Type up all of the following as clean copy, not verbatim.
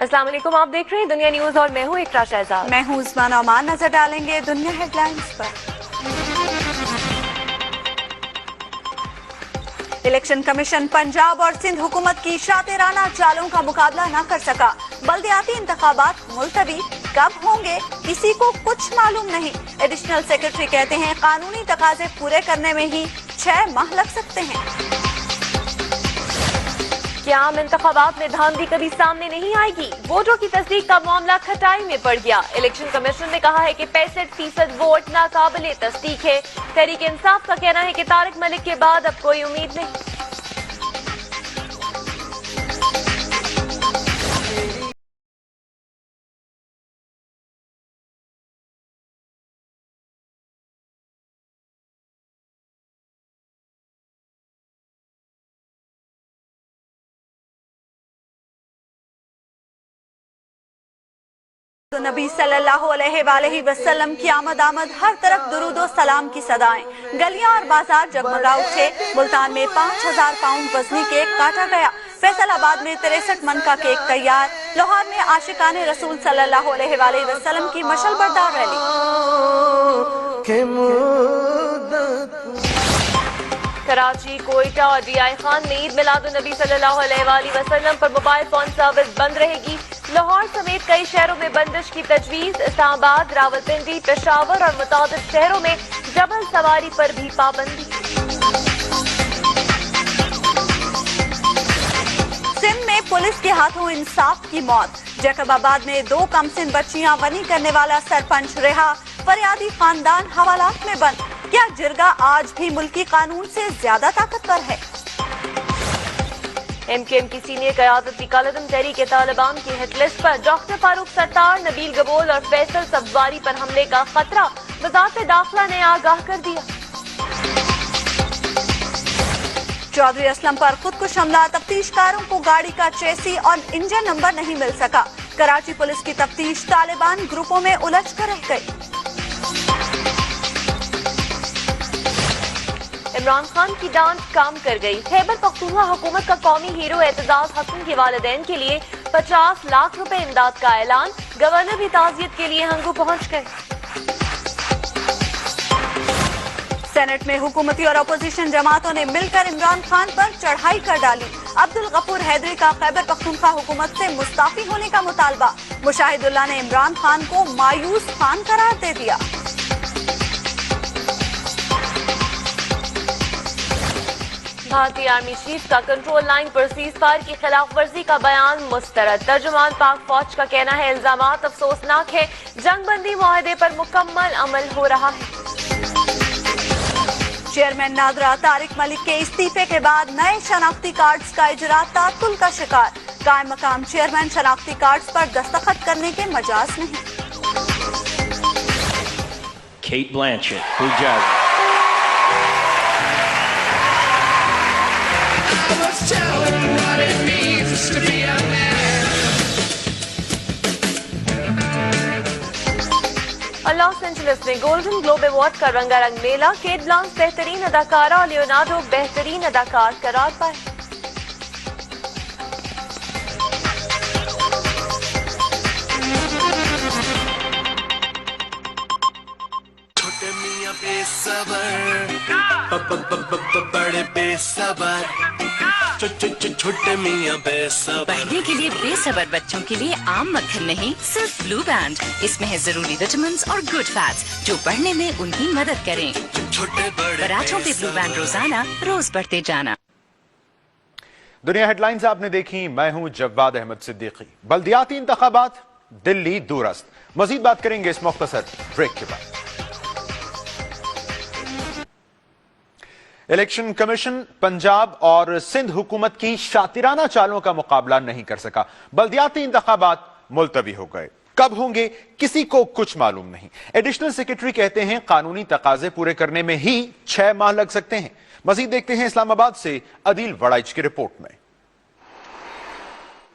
अस्सलाम वालेकुम, आप देख रहे हैं दुनिया न्यूज और मैं हूँ इकरा शहजाद। मैं हूँ उस्मान ओमान। नजर डालेंगे दुनिया हेडलाइंस पर। इलेक्शन कमीशन पंजाब और सिंध हुकूमत की शातिराना चालों का मुकाबला न कर सका। बल्दियाती इंतखाबात मुलतवी, कब होंगे किसी को कुछ मालूम नहीं। एडिशनल सेक्रेटरी कहते हैं कानूनी तकाजे पूरे करने में ही 6 माह लग सकते हैं। क्या आम इंतखाबात में धांधली कभी सामने नहीं आएगी? वोटों की तस्दीक का मामला खटाई में पड़ गया। इलेक्शन कमीशन ने कहा है कि 65% वोट नाकाबिले तस्दीक है। तहरीक इंसाफ का कहना है कि तारिक मलिक के बाद अब कोई उम्मीद नहीं। तो नबी सल्लल्लाहु अलैहि वसल्लम की आमद हर तरफ दुरूदो सलाम की सदाएं। गलियां और बाजार जगमगा उठे। मुल्तान में 5000 पाउंड वजनी केक काटा गया। फैसलाबाद में 63 मन का केक तैयार। लाहौर में आशिकाने रसूल सल्लल्लाहु अलैहि वसल्लम की मशल बरदार रैली। कराची, कोयटा और DI खान में ईद मिलादुन नबी सल्लल्लाहु अलैहि वसल्लम पर मोबाइल फोन सर्विस बंद रहेगी। लाहौर समेत कई शहरों में बंदिश की तजवीज। इस्लामाबाद, रावलपिंडी, पेशावर और मुताबिक शहरों में जबल सवारी पर भी पाबंदी। सिंध में पुलिस के हाथों इंसाफ की मौत। जैकबाबाद में 2 कमसिन बच्चियां वनी करने वाला सरपंच रिहा। फरियादी खानदान हवालात में बंद। क्या जिरगा आज भी मुल्की कानून से ज्यादा ताकतवर है? MKM की सीनियर क़यादत कालदम तहरीक तालिबान की हिट लिस्ट पर डॉक्टर फारूक सत्तार, नबील गबोल और फैसल सब्वारी पर हमले का खतरा। वज़ारत दाखिला ने आगाह कर दिया। चौधरी असलम पर खुदकुश हमला। तफ्तीशकारों को गाड़ी का चेसी और इंजन नंबर नहीं मिल सका। कराची पुलिस की तफ्तीश तालिबान ग्रुपों में उलझ कर रह गई। इमरान खान की डांट काम कर गई। खैबर पख्तूनख्वा हुकूमत का कौमी हीरो एतजाज हसन के वालिदैन के लिए 50 लाख रुपए इमदाद का ऐलान। गवर्नर भी ताज़ियत के लिए हंगू पहुंच गए। सेनेट में हुकूमती और अपोजिशन जमातों ने मिलकर इमरान खान पर चढ़ाई कर डाली। अब्दुल गफूर हैदरी का खैबर पख्तूनख्वा हुकूमत से मुस्ताफी होने का मुतालबा। मुशाहिदुल्लाह ने इमरान खान को मायूस खान करार दे दिया। भारतीय आर्मी चीफ का कंट्रोल लाइन पर सीज फायर की खिलाफ वर्जी का बयान मुस्तरद। तर्जुमान पाक फौज का कहना है इल्जामात अफसोसनाक है। जंगबंदी मुआहदे पर मुकम्मल अमल हो रहा है। चेयरमैन नादरा तारिक मलिक के इस्तीफे के बाद नए शनाख्ती कार्ड्स का इजरा तातुल का शिकार। कायम मकाम चेयरमैन शनाख्ती कार्ड्स पर दस्तखत करने के मजाज नहीं। Kate Blanchett, Pujazi. Loss Angeles में गोल्डन ग्लोब अवार्ड का रंगारंग मेला। केट ब्लांचेट बेहतरीन अदाकारा और लियोनार्डो बेहतरीन अदाकार करार पाए। बड़े बेसबर, छोटे मियां बेसबर। पढ़ने के लिए बेसबर बच्चों के लिए आम मक्खन नहीं, सिर्फ ब्लू बैंड। इसमें है जरूरी विटामिन्स और गुड फैट्स जो पढ़ने में उनकी मदद करें। छोटे बड़े पराठों पे ब्लू बैंड रोजाना, रोज बढ़ते जाना। दुनिया हेडलाइंस आपने देखी। मैं हूं जवाद अहमद सिद्दीकी। बल्दियाती इंतखाबात दिल्ली दूरस्त। मजीद बात करेंगे इस मुख्तसर ब्रेक के बाद। इलेक्शन कमीशन पंजाब और सिंध हुकूमत की शातिराना चालों का मुकाबला नहीं कर सका। बल्दियाती इंतखाबात मुलतवी हो गए। कब होंगे किसी को कुछ मालूम नहीं। एडिशनल सेक्रेटरी कहते हैं कानूनी तकाजे पूरे करने में ही 6 माह लग सकते हैं। मजीद देखते हैं इस्लामाबाद से अदील वड़ाइच की रिपोर्ट में।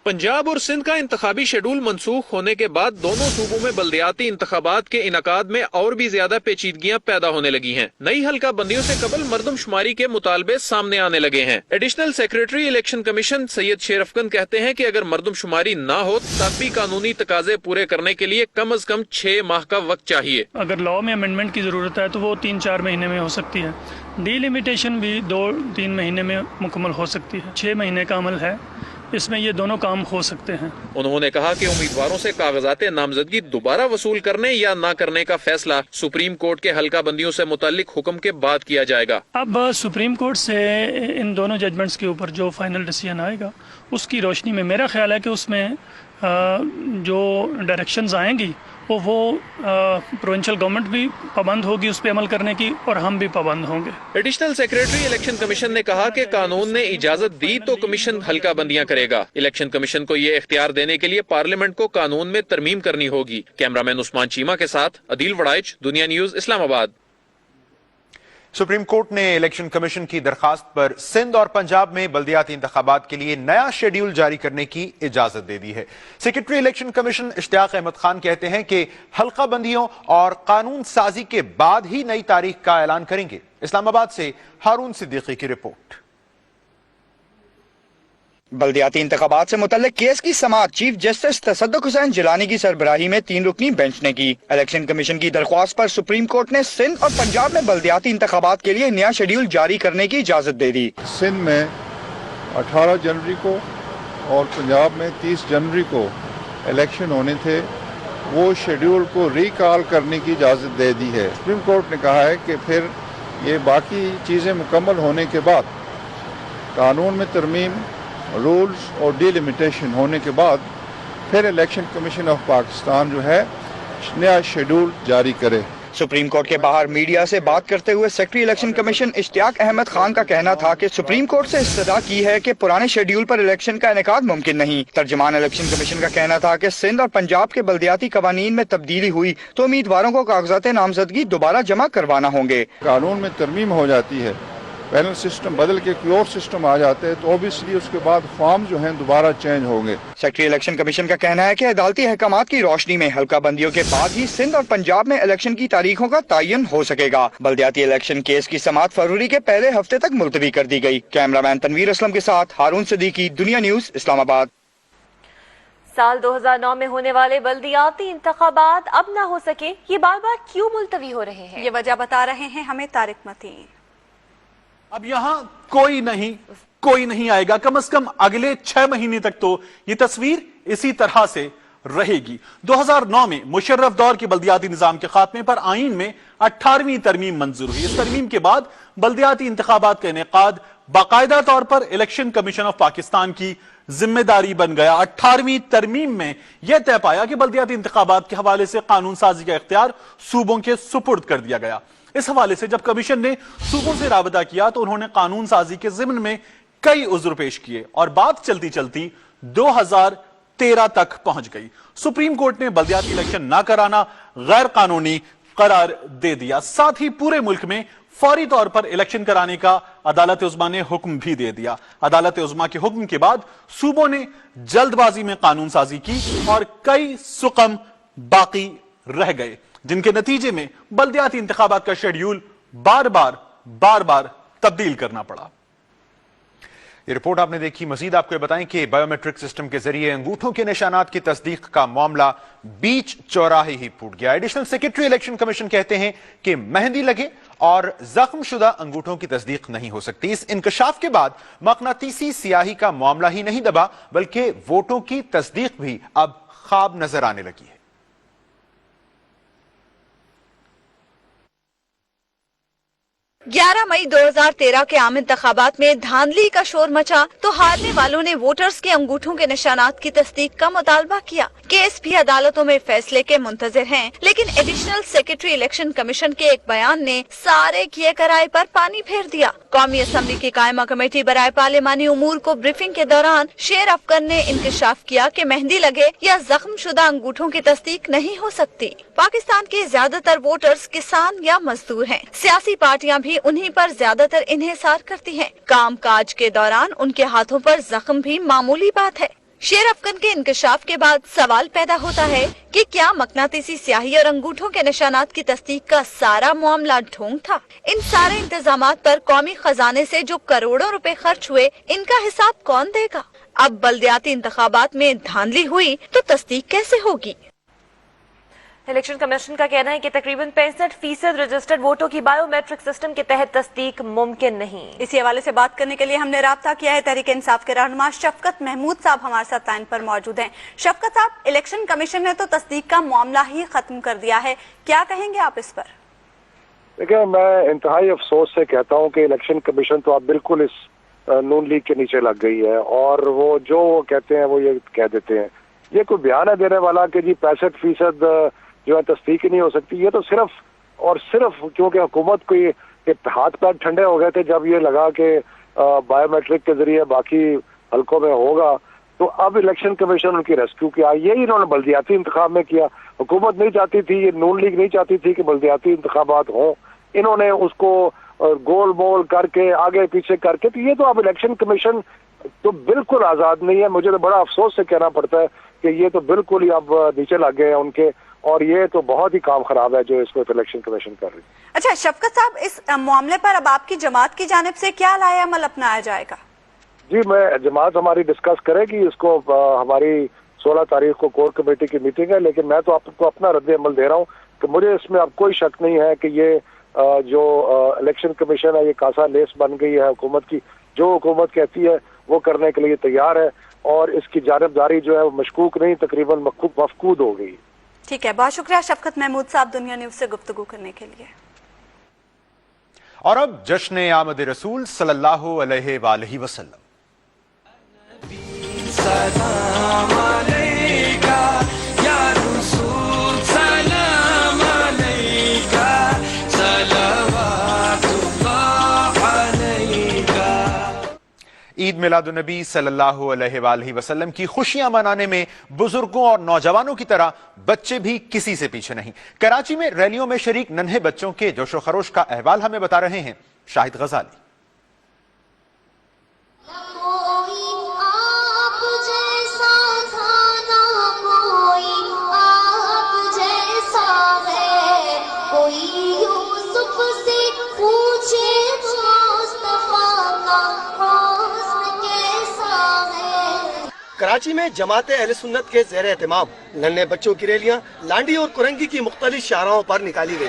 पंजाब और सिंध का इंतखाबी शेड्यूल मनसूख होने के बाद दोनों सूबों में बल्दियाती इंतखाबात के इनकाद में और भी ज्यादा पेचीदगियां पैदा होने लगी हैं। नई हल्का बंदियों से कबल मर्दमशुमारी के मुतालबे सामने आने लगे हैं। Additional secretary election commission Syed शेर अफकन कहते हैं कि अगर मर्दमशुमारी न हो तब भी कानूनी तकाजे पूरे करने के लिए कम अज कम 6 माह का वक्त चाहिए। अगर लॉ में अमेंडमेंट की जरूरत है तो वो 3-4 महीने में हो सकती है। डिलिमिटेशन भी 2-3 महीने में मुकम्मल हो सकती है। 6 महीने का अमल है, इसमें ये दोनों काम हो सकते हैं। उन्होंने कहा कि उम्मीदवारों से कागजात नामजदगी दोबारा वसूल करने या न करने का फैसला सुप्रीम कोर्ट के हल्का बंदियों से मुताल्लिक हुक्म के बाद किया जाएगा। अब सुप्रीम कोर्ट से इन दोनों जजमेंट्स के ऊपर जो फाइनल डिसीजन आएगा उसकी रोशनी में मेरा ख्याल है कि उसमें जो डायरेक्शंस आएंगी वो प्रोविंशियल गवर्नमेंट भी पाबंद होगी उस पर अमल करने की और हम भी पाबंद होंगे। एडिशनल सेक्रेटरी इलेक्शन कमीशन ने कहा कि कानून ने इजाजत दी तो कमीशन हल्का बंदियां करेगा। इलेक्शन कमीशन को ये इख्तियार देने के लिए पार्लियामेंट को कानून में तरमीम करनी होगी। कैमरामैन उस्मान चीमा के साथ अदील वड़ाइच, दुनिया न्यूज, इस्लामाबाद। सुप्रीम कोर्ट ने इलेक्शन कमीशन की दरखास्त पर सिंध और पंजाब में बल्दियाती इंतखाबात के लिए नया शेड्यूल जारी करने की इजाजत दे दी है। Secretary election commission Ishtiaq Ahmed Khan कहते हैं कि हल्का बंदियों और कानून साजी के बाद ही नई तारीख का ऐलान करेंगे। इस्लामाबाद से हारून सिद्दीकी की रिपोर्ट। बल्दियाती इंतखाबात से मुतल्लिक केस की समाअत चीफ जस्टिस तसद्दुक हुसैन जिलानी की सरबराही में 3 रुकनी बेंच ने की। इलेक्शन कमीशन की दरख्वास्त पर सुप्रीम कोर्ट ने सिंध और पंजाब में बल्दियाती इंतखाबात के लिए नया शेड्यूल जारी करने की इजाजत दे दी। सिंध में 18 जनवरी को और पंजाब में 30 जनवरी को इलेक्शन होने थे, वो शेड्यूल को रिकॉल करने की इजाजत दे दी है। सुप्रीम कोर्ट ने कहा है कि फिर ये बाकी चीज़ें मुकम्मल होने के बाद कानून में तरमीम, रूल्स और डिलिमिटेशन होने के बाद फिर इलेक्शन कमीशन ऑफ पाकिस्तान जो है नया शेड्यूल जारी करे। सुप्रीम कोर्ट के बाहर मीडिया से बात करते हुए secretary election commission Ishtiaq Ahmed Khan का कहना था कि सुप्रीम कोर्ट से इस्तदा की है कि पुराने शेड्यूल पर इलेक्शन का इनेकाद मुमकिन नहीं। तर्जुमान इलेक्शन कमीशन का कहना था कि सिंध और पंजाब के बल्दियाती कवानीन में तब्दीली हुई तो उम्मीदवारों को कागजात नामजदगी दोबारा जमा करवाना होंगे। कानून में तरमीम हो जाती है, पैनल सिस्टम बदल के कोई और सिस्टम आ जाते हैं तो ऑब्वियसली उसके बाद फॉर्म जो हैं दोबारा चेंज होंगे। सेक्रेटरी इलेक्शन कमीशन का कहना है कि अदालती अहकामात की रोशनी में हल्का बंदियों के बाद ही सिंध और पंजाब में इलेक्शन की तारीखों का तयन हो सकेगा। बल्दियाती इलेक्शन केस की समाअत फरवरी के पहले हफ्ते तक मुलतवी कर दी गई। कैमरामैन तनवीर असलम के साथ हारून सिद्दीकी, दुनिया न्यूज, इस्लामाबाद। साल 2009 में होने वाले बल्दियाती इंतखाबात अब न हो सके, ये बार बार क्यों मुलतवी हो रहे हैं? ये वजह बता रहे हैं हमें तारिक मतीन। अब यहाँ कोई नहीं आएगा, कम से कम अगले 6 महीने तक तो ये तस्वीर इसी तरह से रहेगी। 2009 में मुशर्रफ दौर के बल्दियाती निजाम के खात्मे पर आईन में 18वीं तरमीम मंजूर हुई। इस तरमीम के बाद बल्दियाती इंतखाबात का इनेकाद बाकायदा तौर पर इलेक्शन कमीशन ऑफ पाकिस्तान की जिम्मेदारी बन गया। 18वीं तरमीम में यह तय पाया कि बल्दियाती इंतखाबात के हवाले से कानून साजी का इख्तियार सूबों के सुपुर्द कर दिया गया। इस हवाले से जब कमीशन ने सूबों से राबता किया तो उन्होंने कानून साजी के ज़िम्न में कई उज़्र पेश किए और बात चलती चलती 2013 तक पहुंच गई। सुप्रीम कोर्ट ने बल्दियाती इलेक्शन ना कराना गैर कानूनी करार दे दिया। साथ ही पूरे मुल्क में फौरी तौर पर इलेक्शन कराने का अदालत उज़्मा ने हुक्म भी दे दिया। अदालत उज़्मा के हुक्म के बाद सूबों ने जल्दबाजी में कानून साजी की और कई सुकम बाकी रह गए, जिनके नतीजे में बल्दियाती इंतखाबात का शेड्यूल बार बार तब्दील करना पड़ा। ये रिपोर्ट आपने देखी। मजीद आपको ये बताएं कि बायोमेट्रिक सिस्टम के जरिए अंगूठों के निशानात की तस्दीक का मामला बीच चौराहे ही फूट गया। एडिशनल सेक्रेटरी इलेक्शन कमीशन कहते हैं कि मेहंदी लगे और जख्मशुदा अंगूठों की तस्दीक नहीं हो सकती। इस इंकशाफ के बाद मकनातीसी सियाही का मामला ही नहीं दबा, बल्कि वोटों की तस्दीक भी अब ख्वाब नजर आने लगी है। 11 मई 2013 के आम इंतखाबात में धांधली का शोर मचा तो हारने वालों ने वोटर्स के अंगूठों के निशानात की तस्दीक का मुतालबा किया। केस भी अदालतों में फैसले के मुंतजिर हैं, लेकिन एडिशनल सेक्रेटरी इलेक्शन कमीशन के एक बयान ने सारे किए कराए पर पानी फेर दिया। कौमी असम्बली की कायमा कमेटी बराए पार्लिमानी उमूर को ब्रीफिंग के दौरान शेर अफकन ने इंकशाफ किया कि मेहंदी लगे या जख्म शुदा अंगूठों की तस्दीक नहीं हो सकती। पाकिस्तान के ज्यादातर वोटर्स किसान या मजदूर हैं। सियासी पार्टियां भी उन्हीं पर ज्यादातर इन्हिसार करती हैं। काम काज के दौरान उनके हाथों पर जख्म भी मामूली बात है। शेर अफगन के इंकशाफ के बाद सवाल पैदा होता है कि क्या मकनातीसी स्याही और अंगूठों के निशानात की तस्दीक का सारा मामला ढोंग था? इन सारे इंतजामात पर कौमी खजाने से जो करोड़ों रुपए खर्च हुए, इनका हिसाब कौन देगा? अब बल्दियाती इंतखाबात में धांधली हुई तो तस्दीक कैसे होगी? इलेक्शन कमीशन का कहना है कि तकरीबन 65% रजिस्टर्ड वोटों की बायोमेट्रिक सिस्टम के तहत तस्दीक मुमकिन नहीं। इसी हवाले से बात करने के लिए हमने राब्ता किया है। तहरीक इंसाफ के रहनुमा शफकत महमूद साहब हमारे साथ लाइन पर मौजूद हैं। शफकत साहब, इलेक्शन कमीशन ने तो तस्दीक का मामला ही खत्म कर दिया है, क्या कहेंगे आप इस पर? देखिए, मैं इंतहाई अफसोस से कहता हूँ कि इलेक्शन कमीशन तो अब बिल्कुल इस नून लीग के नीचे लग गई है, और वो जो कहते हैं वो ये कह देते हैं। ये कोई बयान है देने वाला कि जी 65% जो है तस्दीक ही नहीं हो सकती। ये तो सिर्फ और सिर्फ क्योंकि हुकूमत को ये हाथ पैर ठंडे हो गए थे जब ये लगा कि बायोमेट्रिक के जरिए बाकी हलकों में होगा, तो अब इलेक्शन कमीशन उनकी रेस्क्यू किया। यही इन्होंने बल्दियाती इंतखाब में किया। हुकूमत नहीं चाहती थी, ये नून लीग नहीं चाहती थी कि बल्दियाती इंतखाबात हों, इन्होंने उसको गोल मोल करके आगे पीछे करके, तो ये तो अब इलेक्शन कमीशन तो बिल्कुल आजाद नहीं है। मुझे तो बड़ा अफसोस से कहना पड़ता है कि ये तो बिल्कुल ही अब नीचे लग गए हैं उनके, और ये तो बहुत ही काम खराब है जो इसको इलेक्शन कमीशन कर रही है। अच्छा शफकत साहब, इस मामले पर अब आपकी जमात की जानिब से क्या लाया अमल अपनाया जाएगा? जी, मैं जमात हमारी डिस्कस करेगी इसको। हमारी 16 तारीख को कोर कमेटी की मीटिंग है, लेकिन मैं तो आपको अपना रद्द अमल दे रहा हूँ कि मुझे इसमें अब कोई शक नहीं है कि ये जो इलेक्शन कमीशन है ये कासा लेस बन गई है हुकूमत की। जो हुकूमत कहती है वो करने के लिए तैयार है, और इसकी जानिबदारी जो है वो मशकूक नहीं, तकरीबन मफकूद हो गई। ठीक है, बहुत शुक्रिया शफकत महमूद साहब दुनिया न्यूज से गुफ्तगू करने के लिए। और अब जश्न आमद रसूल सल्लल्लाहु अलैहि वसल्लम। ईद मिलादुन्नबी सल्लल्लाहु अलैहि वसल्लम की खुशियां मनाने में बुजुर्गों और नौजवानों की तरह बच्चे भी किसी से पीछे नहीं। कराची में रैलियों में शरीक नन्हे बच्चों के जोशो खरोश का अहवाल हमें बता रहे हैं शाहिद गजाली। कराची में जमात अहले सुन्नत के ज़ेर एहतमाम नन्हे बच्चों की रैलियां लांडी और कुरंगी की मुख्तलिफ शाहराहों पर निकाली गई।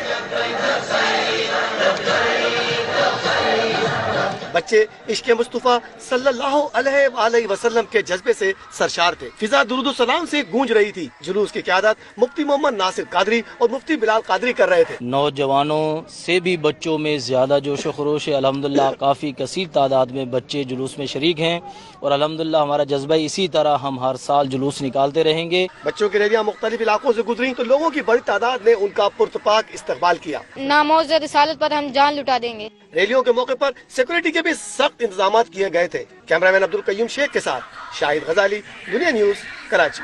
बच्चे इश्क़ मुस्तफ़ा सल्लल्लाहु अलैहि वसल्लम के जज्बे से सरशार थे। फिजा दुरूद सलाम से गूंज रही थी। जुलूस की क़यादत मुफ्ती मोहम्मद नासिर कादरी और मुफ्ती बिलाल कादरी कर रहे थे। नौजवानों से भी बच्चों में ज्यादा जोश खरोश है। अल्हम्दुलिल्लाह काफी कसीर तादाद में बच्चे जुलूस में शरीक हैं, और अल्हम्दुलिल्लाह हमारा जज्बा इसी तरह हम हर साल जुलूस निकालते रहेंगे। बच्चों की रैलियां मुख्तलिफ इलाकों से गुजरी तो लोगों की बड़ी तादाद ने उनका पुरतपाक इस्तकबाल किया। नामौज रिसालत पर हम जान लुटा देंगे। रैलियों के मौके पर सिक्योरिटी के भी सख्त इंतजाम किए गए थे। कैमरामैन अब्दुल कय्यूम शेख के साथ शाहिद गजाली, दुनिया न्यूज, कराची।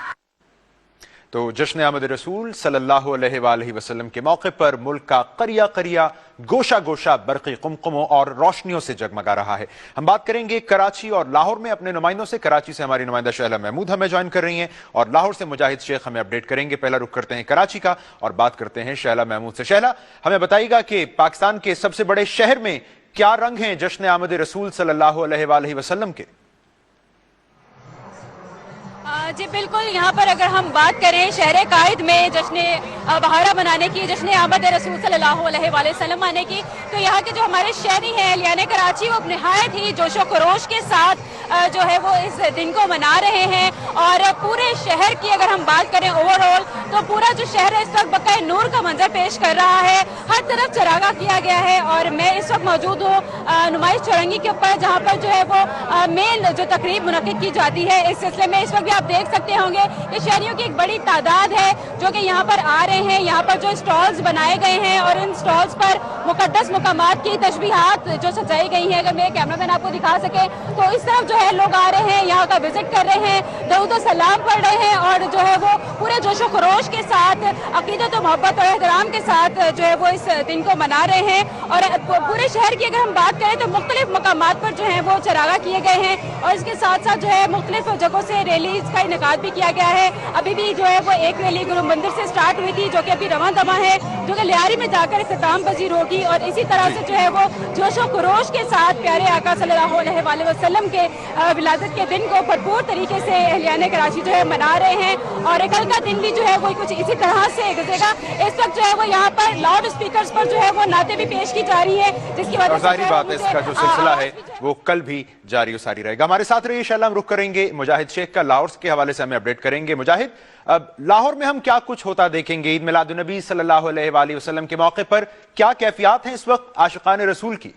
तो जश्न आमद रसूल सल्लल्लाहु अलैहि वसल्लम के मौके पर मुल्क का करिया करिया गोशा गोशा बरक़ी कुमकुमों और रोशनियों से जगमगा रहा है। हम बात करेंगे कराची और लाहौर में अपने नुमाइंदों से। कराची से हमारी नुमाइंदा शहला महमूद हमें ज्वाइन कर रही हैं, और लाहौर से मुजाहिद शेख हमें अपडेट करेंगे। पहला रुख करते हैं कराची का और बात करते हैं शहला महमूद से। शहला, हमें बताइएगा कि पाकिस्तान के सबसे बड़े शहर में क्या रंग हैं जश्न आमद रसूल सल्लल्लाहु अलैहि वसल्लम के? जी बिल्कुल, यहाँ पर अगर हम बात करें शहर कायद में जश्न बहारा मनाने की, जश्न आमद रसूल सल्लल्लाहु अलैहि वसल्लम मनाने की, तो यहाँ के जो हमारे शहरी हैं अहलियाने कराची वो निहायत ही जोशो खरोश के साथ जो है वो इस दिन को मना रहे हैं। और पूरे शहर की अगर हम बात करें ओवरऑल, तो पूरा जो शहर है इस वक्त बकाए नूर का मंजर पेश कर रहा है। हर तरफ चरागा किया गया है, और मैं इस वक्त मौजूद हूँ नुमाइश चौरंगी के ऊपर, जहाँ पर जो है वो मेन जो तकरीब मुनक्किद की जाती है। इस सिलसिले में इस वक्त भी आप देख सकते होंगे कि शहरियों की एक बड़ी तादाद है जो कि यहाँ पर आ रहे हैं। यहाँ पर जो स्टॉल्स बनाए गए हैं और इन स्टॉल्स पर मुकद्दस मुकामात की तशबीहात जो सजाई गई हैं, अगर मेरे कैमरामैन आपको दिखा सके तो इस तरफ जो है लोग आ रहे हैं, यहाँ का विजिट कर रहे हैं, दरूद सलाम पढ़ रहे हैं और जो है वो पूरे जोशो खरोश के साथ, अकीदत और मोहब्बत और एहतराम के साथ जो है वो इस दिन को मना रहे हैं। और पूरे शहर की अगर हम बात करें तो मुख्तलिफ मकामात पर जो है वो चरागा किए गए हैं और इसके साथ साथ जो है मुख्तलिफ जगहों से रैलीज का इनेकाद भी किया गया है। अभी भी जो है वो एक रैली गुरु मंदिर से स्टार्ट हुई थी जो कि अभी रवां दवा है, जो कि लियारी में जाकर इख्तिताम पजीर होगी और इसी तरह से जो है वो जोशो खरोश के साथ प्यारे आका सल्लल्लाहु अलैहि वसल्लम के विलादत के दिन को भरपूर तरीके से अहलियाने कराची जो है मना रहे हैं और कल का दिन भी जो है वो कुछ इसी तरह से गुजरेगा। इस वक्त जो है वो यहाँ पर लाउड स्पीकर्स पर जो है वो नाते भी पेश की जा रही है, जिसकी वजह से जाहिर बात है इसका जो सिलसिला है वो कल भी जारी सारी रहेगा। हमारे साथ रहिए, इंशाअल्लाह हम रुख करेंगे मुजाहिद शेख का, लाहौर के हवाले से हमें अपडेट करेंगे। मुजाहिद, अब लाहौर में हम क्या कुछ होता देखेंगे? ईद मिलादुन नबी सल्लल्लाहु अलैहि वसल्लम के मौके पर क्या कैफियत है इस वक्त आशिकान रसूल की?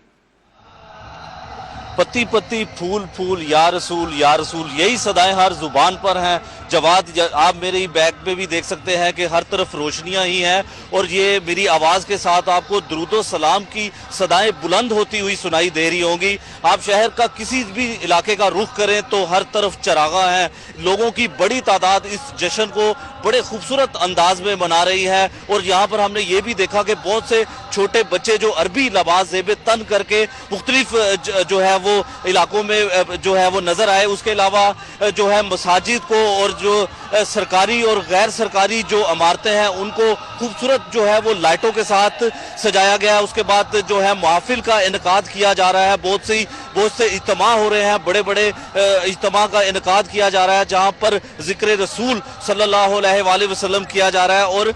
पत्ती पत्ती फूल फूल या रसूल, यही सदाएं हर जुबान पर हैं। जवाद, आप मेरी बैक पे भी देख सकते हैं कि हर तरफ रोशनियां ही हैं और ये मेरी आवाज के साथ आपको दुरूदो सलाम की सदाएं बुलंद होती हुई सुनाई दे रही होंगी। आप शहर का किसी भी इलाके का रुख करें तो हर तरफ चरागा हैं। लोगों की बड़ी तादाद इस जश्न को बड़े खूबसूरत अंदाज में मना रही है और यहाँ पर हमने ये भी देखा कि बहुत से छोटे बच्चे जो अरबी लबास ज़ेब तन करके मुख्तलिफ जो है वो इलाकों में जो है वो नजर आए। उसके अलावा जो है मसाजिद को और जो सरकारी और गैर सरकारी जो इमारतें हैं उनको खूबसूरत जो है वो लाइटों के साथ सजाया गया है। उसके बाद जो है महफिल का इनकाद किया जा रहा है, बहुत से इज्तिमा हो रहे हैं, बड़े बड़े इज्तिमा का इनकाद किया जा रहा है जहां पर जिक्र रसूल सल्लल्लाहु अलैहि वसल्लम किया जा रहा है और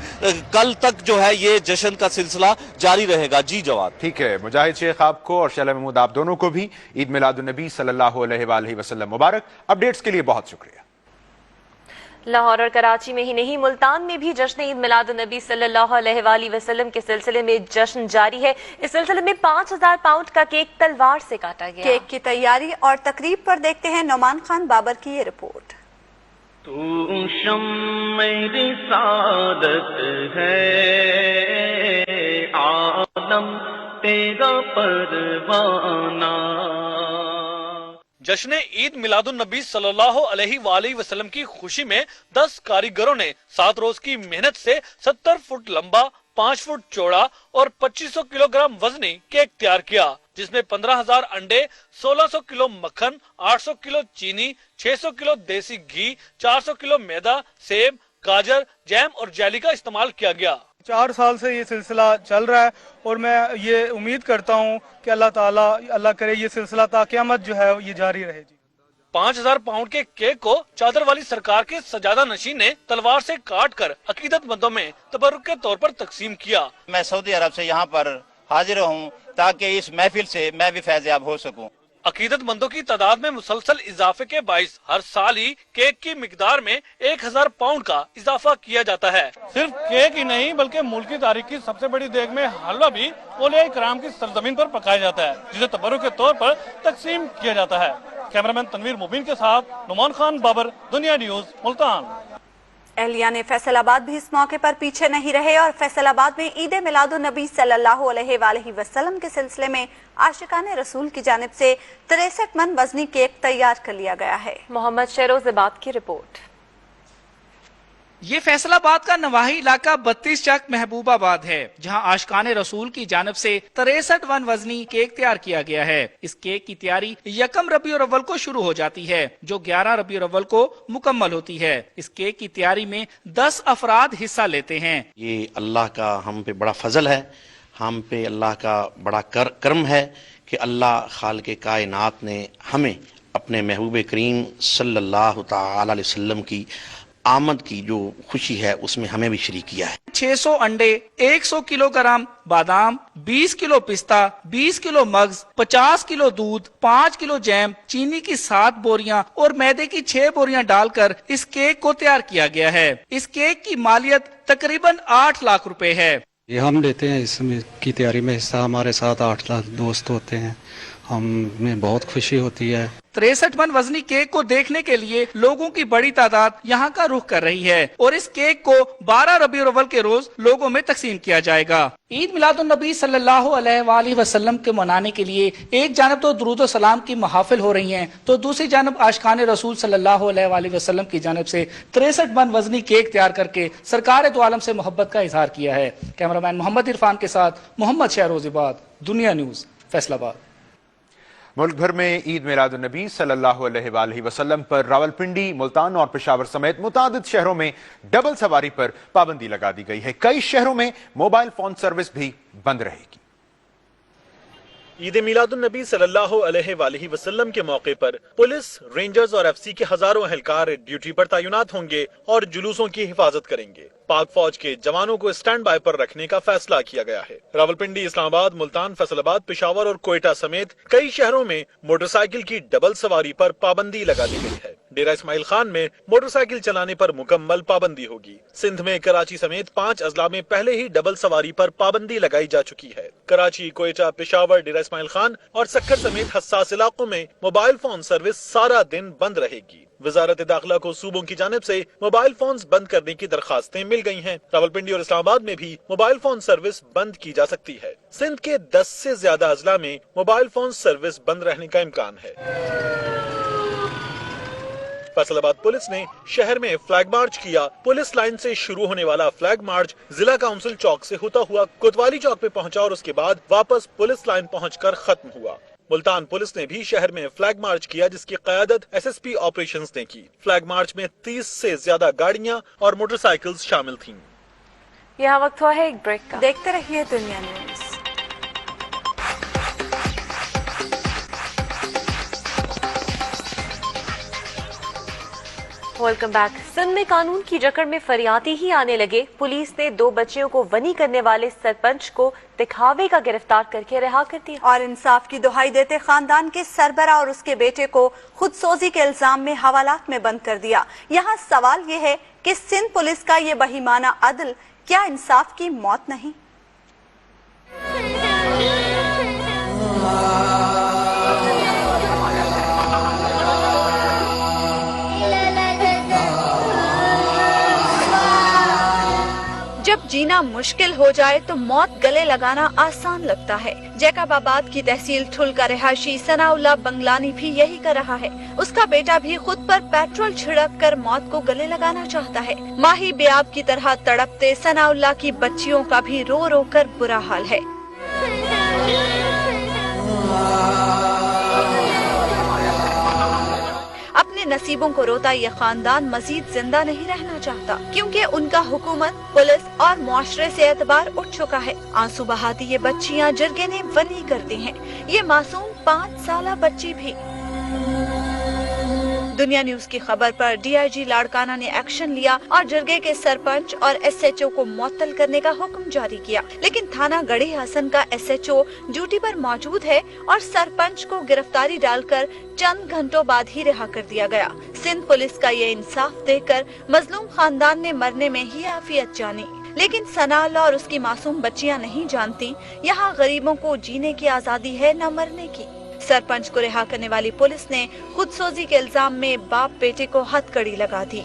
कल तक जो है ये जश्न का सिलसिला जारी रहेगा। जी जवाब। ठीक है, मुजाहिद शेख आपको और शैला महमूद आप दोनों को भी ईद मिलादुन नबी सल्लल्लाहु अलैहि वसल्लम मुबारक। अपडेट्स के लिए बहुत शुक्रिया। लाहौर और कराची में ही नहीं, मुल्तान में भी जश्न ईद मिलादुन नबी सल्लल्लाहु अलैहि वसल्लम के सिलसिले में जश्न जारी है। इस सिलसिले में 5000 पाउंड का केक तलवार से काटा गया। केक की तैयारी और तकरीब पर देखते हैं नौमान खान बाबर की ये रिपोर्ट। तू शम्मे रिसालत है, आलम तेरा परवाना। जश्न ईद मिलादुन नबी सल्लल्लाहु अलैहि वसल्लम की खुशी में 10 कारीगरों ने 7 रोज की मेहनत से 70 फुट लंबा, 5 फुट चौड़ा और 2500 किलोग्राम वजनी केक तैयार किया, जिसमें 15,000 अंडे, 1600 किलो मक्खन, 800 किलो चीनी, 600 किलो देसी घी, 400 किलो मैदा, सेब, गाजर, जैम और जेली का इस्तेमाल किया गया। 4 साल से ये सिलसिला चल रहा है और मैं ये उम्मीद करता हूँ कि अल्लाह करे ये सिलसिला ता क़यामत जो है ये जारी रहे। 5000 पाउंड के केक को चादर वाली सरकार के सजादा नशीन ने तलवार से काट कर अकीदतमंदों में तबरुक के तौर पर तकसीम किया। मैं सऊदी अरब से यहाँ पर हाजिर हूँ ताकि इस महफिल से मैं भी फैज़याब हो सकूँ। अकीदतमंदों की तादाद में मुसलसल इजाफे के बाइस हर साल ही केक की मिकदार में 1000 पाउंड का इजाफा किया जाता है। सिर्फ केक ही नहीं बल्कि मुल्क की तारीख की सबसे बड़ी देग में हलवा भी औलिया इकराम की सरजमीन पर पकाया जाता है, जिसे तबरुक के तौर पर तकसीम किया जाता है। कैमरामैन तनवीर मुबीन के साथ नौमान खान बाबर, दुनिया न्यूज, मुल्तान। एहलियाने फैसलाबाद भी इस मौके पर पीछे नहीं रहे और फैसलाबाद में ईद मिलादुन नबी सल्लल्लाहु अलैहि वसल्लम के सिलसिले में आशिकाने रसूल की जानिब से 63 मन वजनी केक तैयार कर लिया गया है। मोहम्मद शेरोज़बाद की रिपोर्ट। ये फैसलाबाद का नवाही इलाका 32 चक महबूबाबाद है, जहां आशिकाने रसूल की जानिब से 63 वन वजनी केक तैयार किया गया है। इस केक की तैयारी 1 रबीउल अव्वल को शुरू हो जाती है, जो 11 रबीउल अव्वल को मुकम्मल होती है। इस केक की तैयारी में 10 अफराद हिस्सा लेते हैं। ये अल्लाह का हम पे बड़ा फजल है, हम पे अल्लाह का बड़ा कर्म है कि अल्लाह खालिक़े कायनात ने हमें अपने महबूब करीम सल्लल्लाहु तआला अलैहि वसल्लम की आमद की जो खुशी है उसमें हमें भी शरीक किया है। 600 अंडे, 100 किलोग्राम बादाम, 20 किलो पिस्ता, 20 किलो मगज, 50 किलो दूध, 5 किलो जैम, चीनी की 7 बोरियां और मैदे की 6 बोरियां डालकर इस केक को तैयार किया गया है। इस केक की मालियत तकरीबन 8 लाख रुपए है। ये हम लेते हैं इसमें की तैयारी में हिस्सा, हमारे साथ 8 लाख दोस्त होते हैं, हमें बहुत खुशी होती है। 63 वजनी केक को देखने के लिए लोगों की बड़ी तादाद यहाँ का रुख कर रही है और इस केक को 12 रबीउल अव्वल के रोज लोगों में तकसीम किया जाएगा। ईद मिलादुन नबी सल्लल्लाहु अलैहि वसल्लम के मनाने के लिए एक जानब तो दुरूद सलाम की महफिल हो रही हैं, तो दूसरी जानब आशिकाने रसूल सल्लल्लाहु अलैहि वसल्लम की जानब से 63 वजनी केक तैयार करके सरकार दो आलम से मोहब्बत का इजहार किया है। कैमरामैन मोहम्मद इरफान के साथ मोहम्मद शहरोजिबाद, दुनिया न्यूज, फैसलाबाद। मुल्क भर में ईद मिलादुन नबी सल्लल्लाहु अलैहि वसल्लम पर रावलपिंडी, मुल्तान और पेशावर समेत मुतादिद शहरों में डबल सवारी पर पाबंदी लगा दी गई है। कई शहरों में मोबाइल फोन सर्विस भी बंद रहेगी। ईद मिलादुन नबी सल्लल्लाहु अलैहि वसल्लम के मौके पर पुलिस, रेंजर्स और एफसी के हजारों एहलकार ड्यूटी पर तैनात होंगे और जुलूसों की हिफाजत करेंगे। पाक फौज के जवानों को स्टैंड बाय पर रखने का फैसला किया गया है। रावलपिंडी, इस्लामाबाद, मुल्तान, फैसलाबाद, पेशावर और कोयटा समेत कई शहरों में मोटरसाइकिल की डबल सवारी पर पाबंदी लगा दी गई है। डेरा इस्माइल खान में मोटरसाइकिल चलाने पर मुकम्मल पाबंदी होगी। सिंध में कराची समेत 5 अजला में पहले ही डबल सवारी पर पाबंदी लगाई जा चुकी है। कराची, कोयटा, पेशावर, डेरा इस्माइल खान और सक्कर समेत हसास इलाकों में मोबाइल फोन सर्विस सारा दिन बंद रहेगी। वजारत दाखिला को सूबों की जानिब से मोबाइल फोन बंद करने की दरखास्तें मिल गई हैं। रावलपिंडी और इस्लामाबाद में भी मोबाइल फोन सर्विस बंद की जा सकती है। सिंध के 10 से ज्यादा अजला में मोबाइल फोन सर्विस बंद रहने का इम्कान है। फैसलाबाद पुलिस ने शहर में फ्लैग मार्च किया। पुलिस लाइन से शुरू होने वाला फ्लैग मार्च जिला काउंसिल चौक से होता हुआ कोतवाली चौक पे पहुंचा और उसके बाद वापस पुलिस लाइन पहुंचकर खत्म हुआ। मुल्तान पुलिस ने भी शहर में फ्लैग मार्च किया, जिसकी क़यादत एसएसपी ऑपरेशंस ने की। फ्लैग मार्च में 30 से ज्यादा गाड़ियां और मोटरसाइकिल्स शामिल थीं। यहाँ वक्त हुआ है एक ब्रेक का। देखते रहिए दुनिया न्यूज। Welcome back. सिंध में कानून की जकड़ में फरियादी ही आने लगे। पुलिस ने 2 बच्चियों को वनी करने वाले सरपंच को दिखावे का गिरफ्तार करके रिहा कर दिया और इंसाफ की दुहाई देते खानदान के सरबरा और उसके बेटे को खुदसोजी के इल्जाम में हवालात में बंद कर दिया। यहाँ सवाल ये है कि सिंध पुलिस का ये बहीमाना अदल क्या इंसाफ की मौत नहीं? जब जीना मुश्किल हो जाए तो मौत गले लगाना आसान लगता है। जैकबाबाद की तहसील ठुल का रहायशी सनाउल्लाह बंगलानी भी यही कर रहा है। उसका बेटा भी खुद पर पेट्रोल छिड़क कर मौत को गले लगाना चाहता है। माही बेआब की तरह तड़पते सनाउल्लाह की बच्चियों का भी रो रो कर बुरा हाल है। अपने नसीबों को रोता ये खानदान मजीद जिंदा नहीं रहना चाहता, क्योंकि उनका हुकूमत, पुलिस और मुआशरे से एतबार उठ चुका है। आंसू बहाती ये बच्चियां जरगे ने वनी करती हैं। ये मासूम 5 साला बच्ची भी। दुनिया न्यूज की खबर पर डीआईजी लाड़काना ने एक्शन लिया और जरगे के सरपंच और एसएचओ को मुअत्तल करने का हुक्म जारी किया, लेकिन थाना गढ़ी हसन का एसएचओ ड्यूटी पर मौजूद है और सरपंच को गिरफ्तारी डालकर चंद घंटों बाद ही रिहा कर दिया गया। सिंध पुलिस का ये इंसाफ देखकर मजलूम खानदान ने मरने में ही आफियत जानी, लेकिन सनाउल्लाह और उसकी मासूम बच्चियां नहीं जानती यहाँ गरीबों को जीने की आजादी है न मरने की। सरपंच को रिहा करने वाली पुलिस ने खुदसोजी के इल्जाम में बाप बेटे को हथकड़ी लगा दी।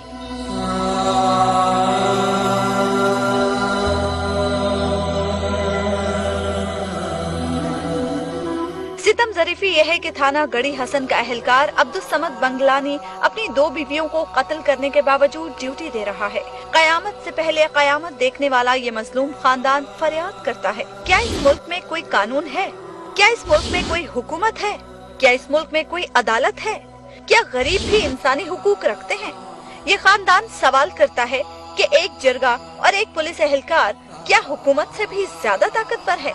सितम ज़रीफी यह है कि थाना गढ़ी हसन का एहलकार अब्दुल समद बंगलानी अपनी 2 बीवियों को कत्ल करने के बावजूद ड्यूटी दे रहा है। कयामत से पहले कयामत देखने वाला ये मजलूम खानदान फरियाद करता है, क्या इस मुल्क में कोई कानून है? क्या इस मुल्क में कोई हुकूमत है? क्या इस मुल्क में कोई अदालत है? क्या गरीब भी इंसानी हुकूक रखते हैं? ये खानदान सवाल करता है कि एक जरगा और एक पुलिस एहलकार क्या हुकूमत से भी ज्यादा ताकतवर है?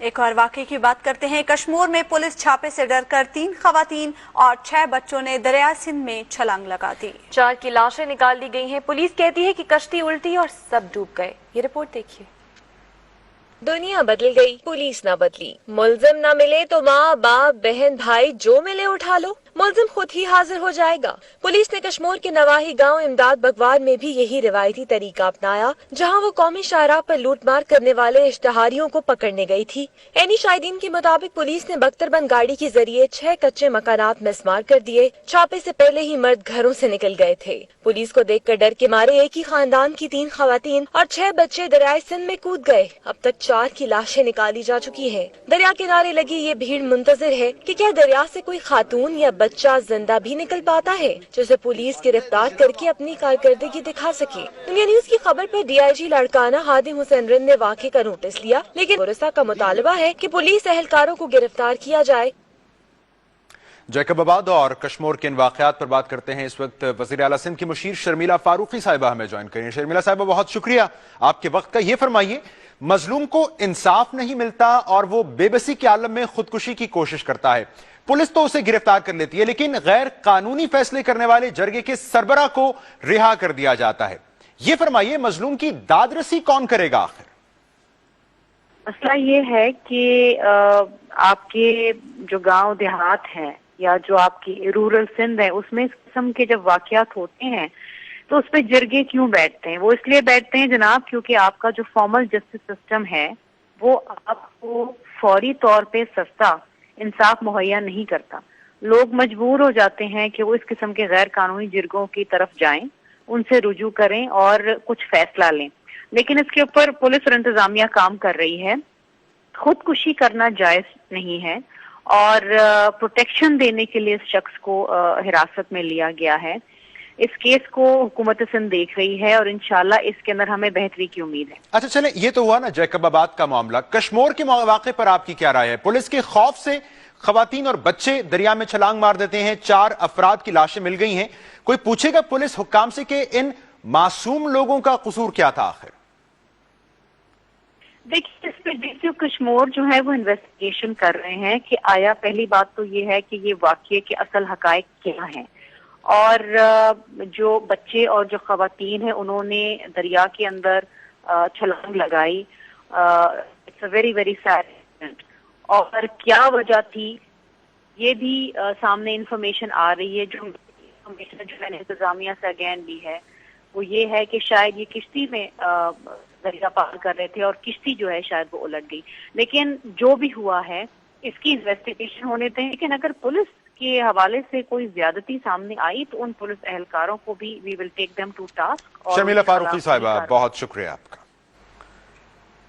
एक और वाकये की बात करते हैं। कश्मीर में पुलिस छापे से डरकर 3 खवातीन और 6 बच्चों ने दरिया सिंध में छलांग लगा दी। 4 की लाशें निकाल ली गई हैं। पुलिस कहती है कि कश्ती उल्टी और सब डूब गए। ये रिपोर्ट देखिए। दुनिया बदल गई, पुलिस ना बदली। मुलजिम ना मिले तो माँ बाप बहन भाई जो मिले उठा लो। मुलजिम खुद ही हाजिर हो जाएगा। पुलिस ने कश्मीर के नवाही गांव इमदाद बगवार में भी यही रिवायती तरीका अपनाया, जहां वो कौमी शाहराह पर लूटमार करने वाले इश्तहारियों को पकड़ने गई थी। एनी शाहिदीन के मुताबिक पुलिस ने बख्तरबंद गाड़ी के जरिए 6 कच्चे मकानात मिसमार कर दिए। छापे से पहले ही मर्द घरों से निकल गए थे। पुलिस को देखकर डर के मारे एक ही खानदान की 3 खवातीन और 6 बच्चे दरियाए सिंध में कूद गए। अब तक 4 की लाशें निकाली जा चुकी हैं। दरिया किनारे लगी ये भीड़ मुंतजिर है कि क्या दरिया से कोई खातून या बच्चा जिंदा भी निकल पाता है, जिसे पुलिस गिरफ्तार करके अपनी कारकर्दगी दिखा सके। दुनिया न्यूज की खबर पर DIG लाड़काना हादिम हुसैन रिंद ने वाक़े का नोटिस लिया, लेकिन पुलिस का मुतालबा है कि पुलिस एहलकारों को गिरफ्तार किया जाए। जैकबाबाद और कश्मीर के इन वाक़यात पर बात करते हैं। इस वक्त वज़ीर आला सिंध की मुशीर शर्मिला फारूकी साहिबा हमें ज्वाइन करें। शर्मिला साहिबा, बहुत शुक्रिया आपके वक्त का। ये फरमाइए, मजलूम को इंसाफ नहीं मिलता और वो बेबसी के आलम में खुदकुशी की कोशिश करता है, पुलिस तो उसे गिरफ्तार कर लेती है, लेकिन गैर कानूनी फैसले करने वाले जरगे के सरबराह को रिहा कर दिया जाता है। ये फरमाइए, मजलूम की दादरसी कौन करेगा आखिर? मसला ये है कि आपके जो गांव देहात हैं या जो आपकी रूरल सिंध है, उसमें इस किस्म के जब वाकयात होते हैं तो उस पर जरगे क्यों बैठते हैं? वो इसलिए बैठते हैं जनाब क्योंकि आपका जो फॉर्मल जस्टिस सिस्टम है वो आपको फौरी तौर पे सस्ता इंसाफ मुहैया नहीं करता। लोग मजबूर हो जाते हैं कि वो इस किस्म के गैर कानूनी जरगों की तरफ जाएं, उनसे रुजू करें और कुछ फैसला लें, लेकिन इसके ऊपर पुलिस और इंतजामिया काम कर रही है। खुदकुशी करना जायज नहीं है और प्रोटेक्शन देने के लिए इस शख्स को हिरासत में लिया गया है। इस केस को हुकूमत सिंध देख रही है और इंशाल्लाह इसके अंदर हमें बेहतरी की उम्मीद है। अच्छा चले, ये तो हुआ ना जैकबाबाद का मामला। कश्मीर के वाक़े पर आपकी क्या राय है? पुलिस के खौफ से खवातीन और बच्चे दरिया में छलांग मार देते हैं, 4 अफराद की लाशें मिल गई हैं। कोई पूछेगा पुलिस हुक्काम से कि इन मासूम लोगों का कसूर क्या था आखिर? देखिए, इस पर डीसी कश्मीर जो है वो इन्वेस्टिगेशन कर रहे हैं कि आया, पहली बात तो ये है कि ये वाकये के असल हकायक क्या हैं, और जो बच्चे और जो खवातीन हैं उन्होंने दरिया के अंदर छलांग लगाई। It's a very very sad incident, और क्या वजह थी ये भी सामने इंफॉर्मेशन आ रही है। जो इंफॉर्मेशन जो मैंने इंतजामिया से अगेन ली है वो ये है कि शायद ये किश्ती में दरिया पार कर रहे थे और किश्ती जो है शायद वो उलट गई। लेकिन जो भी हुआ है इसकी इन्वेस्टिगेशन होने दें, लेकिन अगर पुलिस के हवाले से कोई ज्यादती सामने आई तो उन पुलिस एहलकारों को भी we will take them to task. Sharmila Farooqui साहिबा, बहुत शुक्रिया आपका।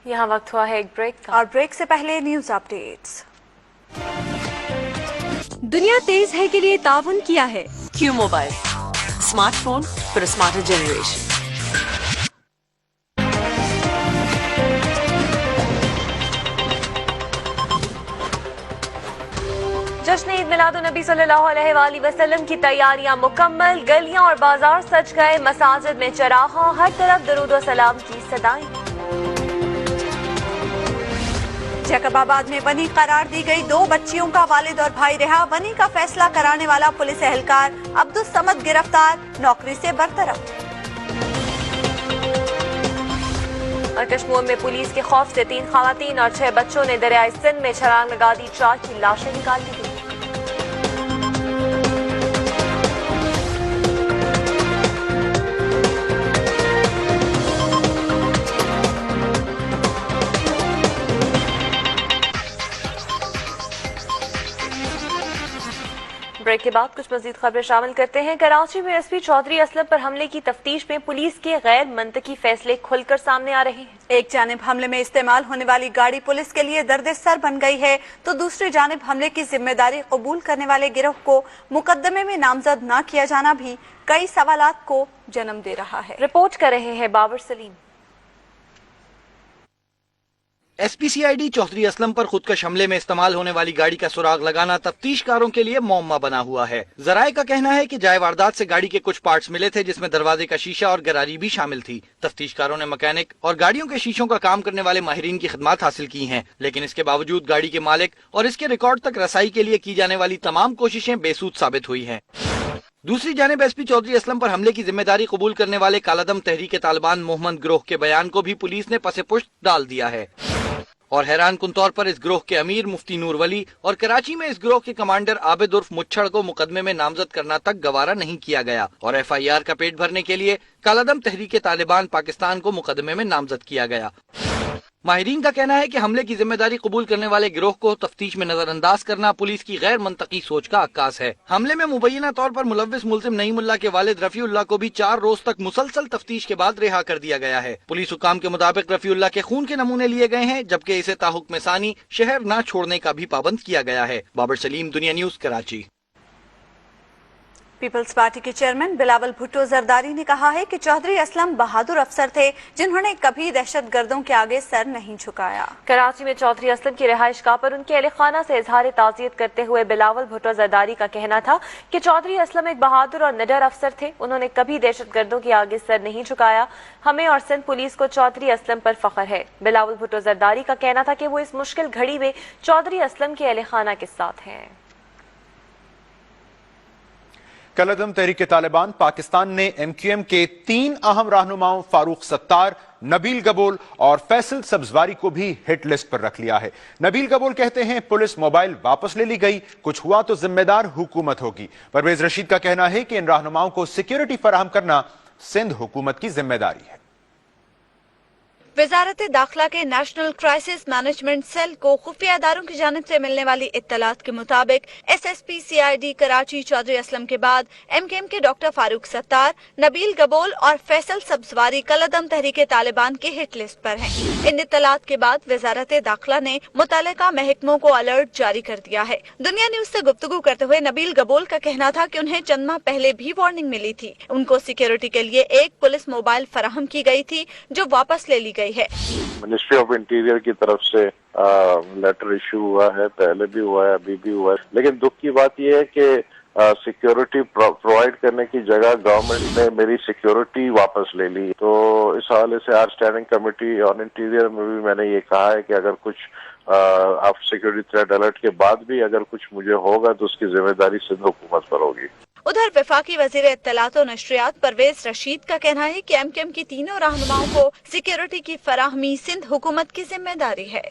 यहाँ वक्त हुआ है एक ब्रेक का, और ब्रेक से पहले न्यूज अपडेट्स। दुनिया तेज है के लिए ताउन किया है Q mobile, smartphone for smarter generation. जश्न ईद मिलादुन्नबी सल्लल्लाहु अलैहि वसल्लम की तैयारियां मुकम्मल, गलियां और बाजार सज गए, मसाजिद में चरागा, हर तरफ दरूद व सलाम की सदाएं। जैकबाबाद में बनी करार दी गई, 2 बच्चियों का वालिद और भाई रिहा, बनी का फैसला कराने वाला पुलिस एहलकार अब्दुल समद गिरफ्तार, नौकरी से बरतरफ। और कश्मीर में पुलिस के खौफ से 3 खवातीन और 6 बच्चों ने दरियाए सिंध में छलांग लगा दी, 4 की लाशें निकाल दी गई। ब्रेक के बाद कुछ मजीद खबरें शामिल करते हैं। कराची में एसपी चौधरी असलम पर हमले की तफ्तीश में पुलिस के गैर मंतकी फैसले खुलकर सामने आ रहे हैं। एक जानिब हमले में इस्तेमाल होने वाली गाड़ी पुलिस के लिए दर्द-ए-सर बन गई है, तो दूसरी जानिब हमले की जिम्मेदारी कबूल करने वाले गिरोह को मुकदमे में नामजद न किया जाना भी कई सवालात को जन्म दे रहा है। रिपोर्ट कर रहे हैं बाबर सलीम। SPCID चौधरी असलम पर खुदकश हमले में इस्तेमाल होने वाली गाड़ी का सुराग लगाना तफ्तीशकारों के लिए मौमा बना हुआ है। जराये का कहना है कि जाए वारदात से गाड़ी के कुछ पार्ट्स मिले थे, जिसमें दरवाजे का शीशा और गरारी भी शामिल थी। तफ्तीशकारों ने मैकेनिक और गाड़ियों के शीशों का काम करने वाले माहिरीन की खिदमत हासिल की हैं, लेकिन इसके बावजूद गाड़ी के मालिक और इसके रिकॉर्ड तक रसाई के लिए की जाने वाली तमाम कोशिशें बेसूद साबित हुई हैं। दूसरी जानिब SP चौधरी असलम पर हमले की जिम्मेदारी कबूल करने वाले कालादम तहरीक तालिबान मोहम्मद गिरोह के बयान को भी पुलिस ने पसे पुश्त डाल दिया है। और हैरान कुन तौर पर इस ग्रोह के अमीर मुफ्ती नूर वली और कराची में इस ग्रोह के कमांडर आबिद उर्फ मुच्छड़ को मुकदमे में नामजद करना तक गवारा नहीं किया गया और FIR का पेट भरने के लिए कालादम तहरीक तालिबान पाकिस्तान को मुकदमे में नामजद किया गया। माहिरीन का कहना है कि हमले की जिम्मेदारी कबूल करने वाले गिरोह को तफ्तीश में नजरअंदाज करना पुलिस की गैर मंतकी सोच का अक्कास है। हमले में मुबैना तौर पर मुलव्विस मुल्जिम नईमुल्लाह के वालिद रफीउल्लाह को भी 4 रोज तक मुसलसल तफ्तीश के बाद रिहा कर दिया गया है। पुलिस हुकाम के मुताबिक रफीउल्लाह के खून के नमूने लिए गए हैं, जबकि इसे ताहुक्म सानी शहर न छोड़ने का भी पाबंद किया गया है। बाबर सलीम, दुनिया न्यूज, कराची। पीपल्स पार्टी के चेयरमैन बिलावल भुट्टो जरदारी ने कहा है कि चौधरी असलम बहादुर अफसर थे जिन्होंने कभी दहशतगर्दों के आगे सर नहीं झुकाया। कराची में चौधरी असलम की रिहाइशगाह पर उनके अहले खाना से इजहार ताज़ियत करते हुए बिलावल भुट्टो जरदारी का कहना था कि चौधरी असलम एक बहादुर और निडर अफसर थे, उन्होंने कभी दहशतगर्दों के आगे सर नहीं झुकाया। हमें और सिंध पुलिस को चौधरी असलम पर फख्र है। बिलावल भुट्टो जरदारी का कहना था कि वो इस मुश्किल घड़ी में चौधरी असलम के अहले खाना के साथ हैं। कलअदम तहरीक तालिबान पाकिस्तान ने MQM के 3 अहम रहनुमाओं फारूक सत्तार, नबील गबोल और फैसल सब्जवारी को भी हिट लिस्ट पर रख लिया है। नबील गबोल कहते हैं पुलिस मोबाइल वापस ले ली गई, कुछ हुआ तो जिम्मेदार हुकूमत होगी। परवेज रशीद का कहना है कि इन रहनुमाओं को सिक्योरिटी फराहम करना सिंध हुकूमत की जिम्मेदारी है। वजारत दाखिला के नेशनल क्राइसिस मैनेजमेंट सेल को खुफिया अदारों की जानिब से मिलने वाली इत्तलात के मुताबिक SSP CID कराची चौधरी असलम के बाद MKM के डॉक्टर फारूक सत्तार, नबील गबोल और फैसल सब्जवारी कलअदम तहरीक तालिबान के हिट लिस्ट पर हैं। इन इत्तलात के बाद वजारत दाखिला ने मुतल्लिका महकमों को अलर्ट जारी कर दिया है। दुनिया न्यूज से गुफ्तगू करते हुए नबील गबोल का कहना था कि उन्हें चंद माह पहले भी वार्निंग मिली थी। उनको सिक्योरिटी के लिए एक पुलिस मोबाइल फराहम की गई थी जो वापस ले ली गई है। मिनिस्ट्री ऑफ इंटीरियर की तरफ से लेटर इशू हुआ है, पहले भी हुआ है, अभी भी हुआ है, लेकिन दुख की बात यह है कि सिक्योरिटी प्रोवाइड करने की जगह गवर्नमेंट ने मेरी सिक्योरिटी वापस ले ली। तो इस हवाले से आज स्टैंडिंग कमेटी ऑन इंटीरियर में भी मैंने ये कहा है कि अगर कुछ आप सिक्योरिटी थ्रेट अलर्ट के बाद भी अगर कुछ मुझे होगा तो उसकी जिम्मेदारी सिंध हुकूमत पर होगी। उधर वफाकी वजीर इत्तलात और नशरियात परवेज रशीद का कहना है कि MKM की तीनों रहनुमाओं को सिक्योरिटी की फराहमी सिंध हुकूमत की जिम्मेदारी है।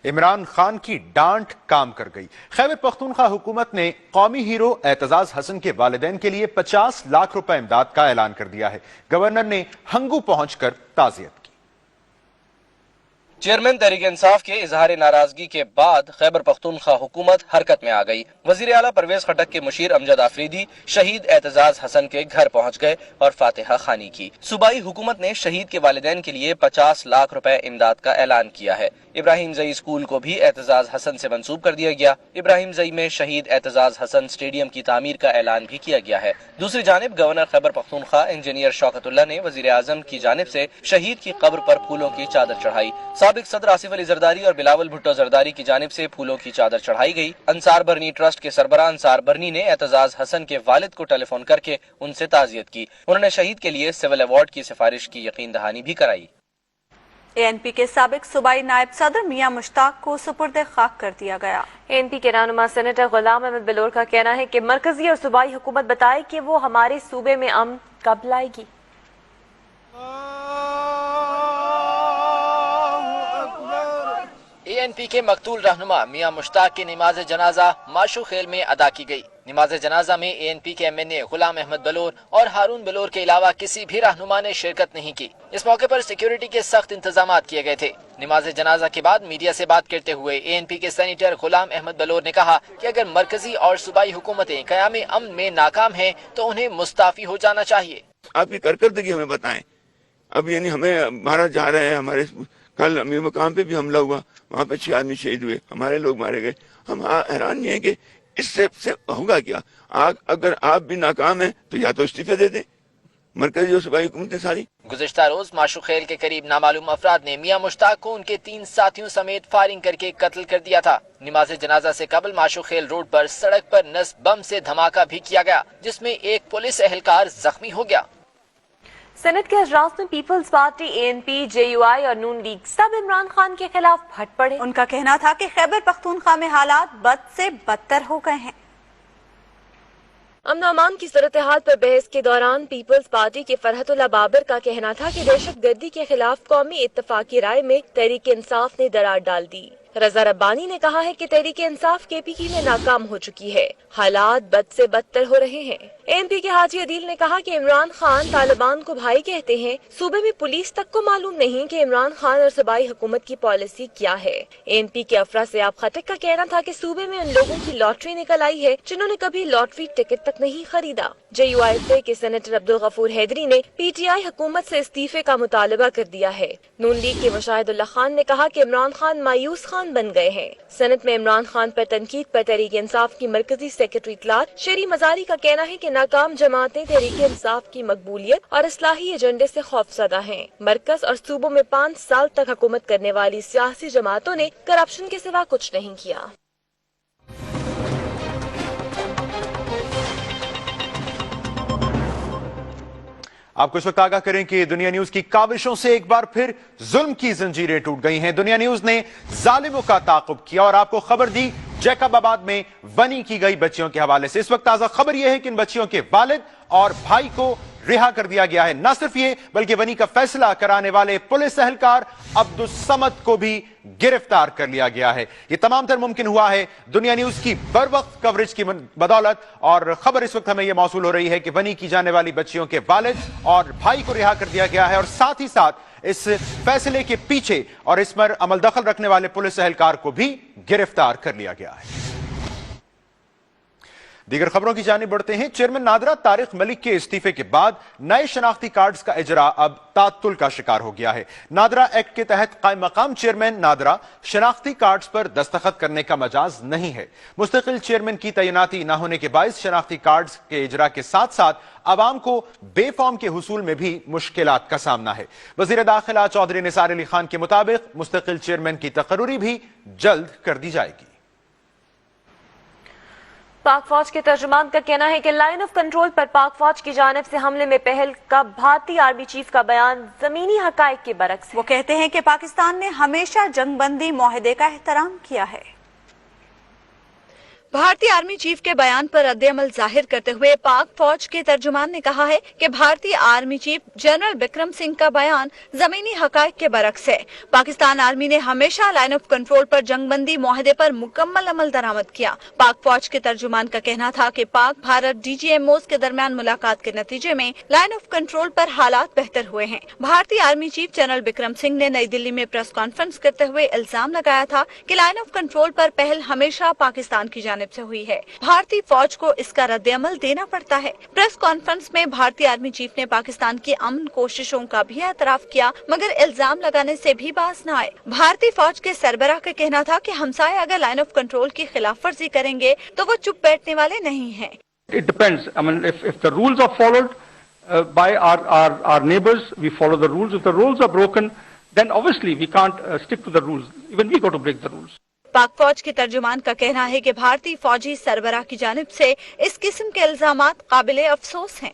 इमरान खान की डांट काम कर गई। खैबर पख्तूनख्वा हुकूमत ने कौमी हीरो एतजाज हसन के वालिदैन के लिए 50 लाख रुपए इमदाद का ऐलान कर दिया है। गवर्नर ने हंगू पहुंचकर ताज़ियत की। चेयरमैन तहरीक इंसाफ के इजहार नाराजगी के बाद खैबर पख्तूनख्वा हुकूमत हरकत में आ गई। वजीर आला परवेज खटक के मुशीर अमजद आफरीदी शहीद एतजाज हसन के घर पहुंच गए और फातिहा खानी की। सूबाई हुकूमत ने शहीद के वालिदैन के लिए 50 लाख रुपए इमदाद का ऐलान किया है। इब्राहिम जई स्कूल को भी एतजाज हसन से मंसूब कर दिया गया। इब्राहिम जई में शहीद एतजाज हसन स्टेडियम की तामीर का ऐलान भी किया गया है। दूसरी जानिब गवर्नर खैबर पख्तूनख्वा इंजीनियर शौकतुल्लाह ने वजीर आजम की जानिब से शहीद की कब्र पर फूलों की चादर चढ़ाई। साबिक सदर आसिफ अली जरदारी और बिलावल भुट्टो जरदारी की जानिब से फूलों की चादर चढ़ाई गई। अंसार बरनी ट्रस्ट के सरबराह अंसार बरनी ने एतजाज हसन के वालिद को टेलीफोन करके उनसे ताज़ियत की। उन्होंने शहीद के लिए सिविल अवार्ड की सिफारिश की यकीन दहानी भी कराई। ANP के साबिक सूबाई नायब सदर मियां मुश्ताक को सुपुर्द खाक कर दिया गया। ANP के रहनुमा सेनेटर गुलाम अहमद बलोर का कहना है कि मरकजी और सूबाई हुकूमत बताए कि वो हमारे सूबे में अमन कब लाएगी। ANP के मकतूल रहनुमा मियां मुश्ताक की नमाज जनाजा माशू खेल में अदा की गई। नमाज जनाजा में ANP के MNA गुलाम अहमद बलोर और हारून बलोर के अलावा किसी भी रहनुमा ने शिरकत नहीं की। इस मौके पर सिक्योरिटी के सख्त इंतजाम किए गए थे। नमाज जनाजा के बाद मीडिया से बात करते हुए ANP के सेनेटर गुलाम अहमद बलोर ने कहा कि अगर मरकजी और सूबाई हुकूमतें क़याम अमन में नाकाम हैं तो उन्हें मुस्ताफी हो जाना चाहिए। आपकी कारकर्दगी हमें बताएं। अब यानी हमें मारा जा रहा है। हमारे कल अमीर मकाम पे भी हमला हुआ, वहाँ पे 6 आदमी शहीद हुए, हमारे लोग मारे गए। हम हैरान नहीं है कि इससे होगा क्या। अगर आप भी नाकाम हैं तो या तो इस्तीफे दे दें मरकजी और सूबाई हुकूमतें सारी। गुज़िश्ता रोज माशू खेल के करीब नामालूम अफराद ने मियां मुश्ताक को उनके 3 साथियों समेत फायरिंग करके कत्ल कर दिया था। नमाज जनाजा से कबल माशू खेल रोड पर सड़क पर नस्ब बम से धमाका भी किया गया जिसमें एक पुलिस एहलकार जख्मी हो गया। सेनेट के अजलास में पीपल्स पार्टी ANP JUI और नून लीग सब इमरान खान के खिलाफ फट पड़े। उनका कहना था कि खैबर पख्तूनख्वा में हालात बद से बदतर हो गए हैं। अमन अमान की सूरत हाल पर बहस के दौरान पीपल्स पार्टी के फरहतुल्लाह बाबर का कहना था कि दहशत गर्दी के खिलाफ कौमी इत्तफाकी राय में तहरीक इंसाफ ने दरार डाल दी। रजा रब्बानी ने कहा है कि तहरीक इंसाफ KPK में नाकाम हो चुकी है, हालात बद से बदतर हो रहे हैं। ANP के हाजी अदील ने कहा कि इमरान खान तालिबान को भाई कहते हैं, सूबे में पुलिस तक को मालूम नहीं कि इमरान खान और सूबाई हुकूमत की पॉलिसी क्या है। ANP के अफरा सयाब खटिक का कहना था कि सूबे में उन लोगों की लॉटरी निकल आई है जिन्होंने कभी लॉटरी टिकट तक नहीं खरीदा। JUIFA के सेनेटर अब्दुल गफूर हैदरी ने PTI हुकूमत से इस्तीफे का मुतालबा कर दिया है। नून लीग के मुशाहिदुल्लाह खान ने कहा कि इमरान खान मायूस खान बन गए हैं। सेनेट में इमरान खान पर तनकीद पर तहरीक इंसाफ की मरकजी सेक्रेटरी इतलात शेरी मजारी का कहना है कि नाकाम जमातें तहरीक इंसाफ की मकबूलियत और इस्लाही एजेंडे से खौफजदा हैं। मरकज और सूबों में 5 साल तक हुकूमत करने वाली सियासी जमातों ने करप्शन के सिवा कुछ नहीं किया। आपको इस वक्त आगाह करें कि दुनिया न्यूज की काविशों से एक बार फिर जुल्म की जंजीरें टूट गई हैं। दुनिया न्यूज ने जालिमों का ताक़ुब किया और आपको खबर दी जैकबाबाद में बनी की गई बच्चियों के हवाले से। इस वक्त ताजा खबर यह है कि इन बच्चियों के वालिद और भाई को रिहा कर दिया गया है। न सिर्फ ये बल्कि बनी का फैसला कराने वाले पुलिस एहलकार अब्दुल समद को भी गिरफ्तार कर लिया गया है। ये तमाम तर मुमकिन हुआ है दुनिया न्यूज की बर वक्त कवरेज की बदौलत। और खबर इस वक्त हमें यह मौसूल हो रही है कि बनी की जाने वाली बच्चियों के वालिद और भाई को रिहा कर दिया गया है और साथ ही साथ इस फैसले के पीछे और इस पर अमल दखल रखने वाले पुलिस एहलकार को भी गिरफ्तार कर लिया गया है। दीगर खबरों की जानिब बढ़ते हैं। चेयरमैन नादरा तारिक मलिक के इस्तीफे के बाद नए शनाख्ती कार्ड्स का इजरा अब तातुल का शिकार हो गया है। नादरा एक्ट के तहत कायम मकाम चेयरमैन नादरा शनाख्ती कार्ड्स पर दस्तखत करने का मजाज नहीं है। मुस्तकिल चेयरमैन की तैनाती न होने के बायस शनाख्ती कार्ड्स के इजरा के साथ साथ आवाम को बेफॉर्म के हुसूल में भी मुश्किलात का सामना है। वजीर दाखिला चौधरी निसार अली खान के मुताबिक मुस्तकिल चेयरमैन की तकर्री भी जल्द कर दी जाएगी। पाक फौज के तर्जुमान का कहना है कि लाइन ऑफ कंट्रोल पर पाक फौज की जानिब से हमले में पहल का भारतीय आर्मी चीफ का बयान जमीनी हकायक के बरक्स है। वो कहते हैं कि पाकिस्तान ने हमेशा जंगबंदी मुआहदे का एहतराम किया है। भारतीय आर्मी चीफ के बयान पर रद्द-ए-अमल जाहिर करते हुए पाक फौज के तर्जुमान ने कहा है कि भारतीय army chief general Bikram Singh का बयान जमीनी हकायक के बरक्स है। पाकिस्तान आर्मी ने हमेशा लाइन ऑफ कंट्रोल पर जंगबंदी मुआहदे पर मुकम्मल अमल दरामद किया। पाक फौज के तर्जुमान का कहना था कि पाक भारत DGMOs के दरमियान मुलाकात के नतीजे में लाइन ऑफ कंट्रोल पर हालात बेहतर हुए हैं। भारतीय army chief general Bikram Singh ने नई दिल्ली में प्रेस कॉन्फ्रेंस करते हुए इल्जाम लगाया था कि लाइन ऑफ कंट्रोल पर पहल हमेशा पाकिस्तान की जानिब से हुई है। भारतीय फौज को इसका रद्द-ए-अमल देना पड़ता है। प्रेस कॉन्फ्रेंस में भारतीय आर्मी चीफ ने पाकिस्तान की अमन कोशिशों का भी एतराफ किया, मगर इल्जाम लगाने से भी बाज न आए। भारतीय फौज के सरबराह का कहना था कि हमसाये अगर लाइन ऑफ कंट्रोल की खिलाफ वर्जी करेंगे तो वो चुप बैठने वाले नहीं हैं। It depends. I mean, if the rules are followed by our neighbors, we follow the rules. If the rules are broken, then obviously we can't stick to the rules. Even we got to break the rules. पाक फौज के तर्जुमान का कहना है कि भारतीय फौजी सरबराह की जानिब से इस किस्म के इल्जामात काबिले अफसोस हैं।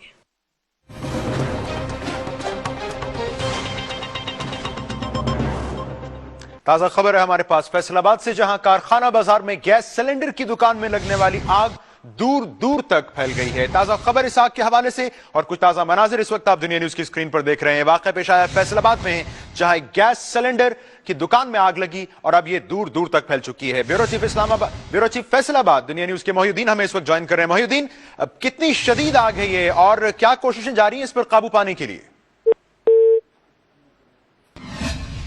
ताजा खबर है हमारे पास फैसलाबाद से, जहां कारखाना बाजार में गैस सिलेंडर की दुकान में लगने वाली आग दूर दूर तक फैल गई है। ताजा खबर इस आग के हवाले से और कुछ ताजा मनाजिर इस वक्त आप दुनिया न्यूज की स्क्रीन पर देख रहे हैं। वाकया पेश आया फैसलाबाद में, जहां एक गैस सिलेंडर की दुकान में आग लगी और अब ये दूर दूर तक फैल चुकी है। ब्यूरो चीफ फैसलाबाद दुनिया न्यूज के मोहिउद्दीन हमें इस वक्त ज्वाइन कर रहे हैं। मोहिउद्दीन, अब कितनी शदीद आग है ये और क्या कोशिशें जारी हैं इस पर काबू पाने के लिए?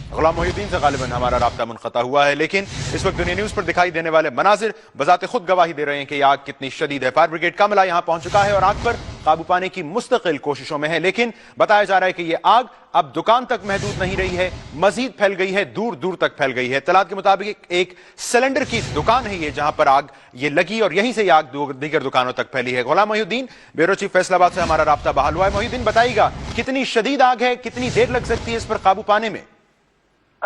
गुलाम मोहिउद्दीन से गालिबन हमारा राब्ता मुनक़ता हुआ है, लेकिन इस वक्त दुनिया न्यूज पर दिखाई देने वाले मनाजिर बजाते खुद गवाही दे रहे हैं कि आग कितनी शदीद है। फायर ब्रिगेड का अमला यहां पहुंच चुका है और आग पर काबू पाने की मुस्तकिल कोशिशों में है, लेकिन बताया जा रहा है कि यह आग अब दुकान तक महदूद नहीं रही है, मजीद फैल गई है, दूर दूर तक फैल गई है। इत्तलात के मुताबिक एक सिलेंडर की दुकान है ये, जहां पर आग ये लगी और यहीं से ये आग दीगर दुकानों तक फैली है। गुलाम मोहिउद्दीन, ब्यूरो चीफ फैसलाबाद से हमारा राब्ता बहाल हुआ है। मोहिउद्दीन, बताइएगा कितनी शदीद आग है, कितनी देर लग सकती है इस पर काबू पाने में?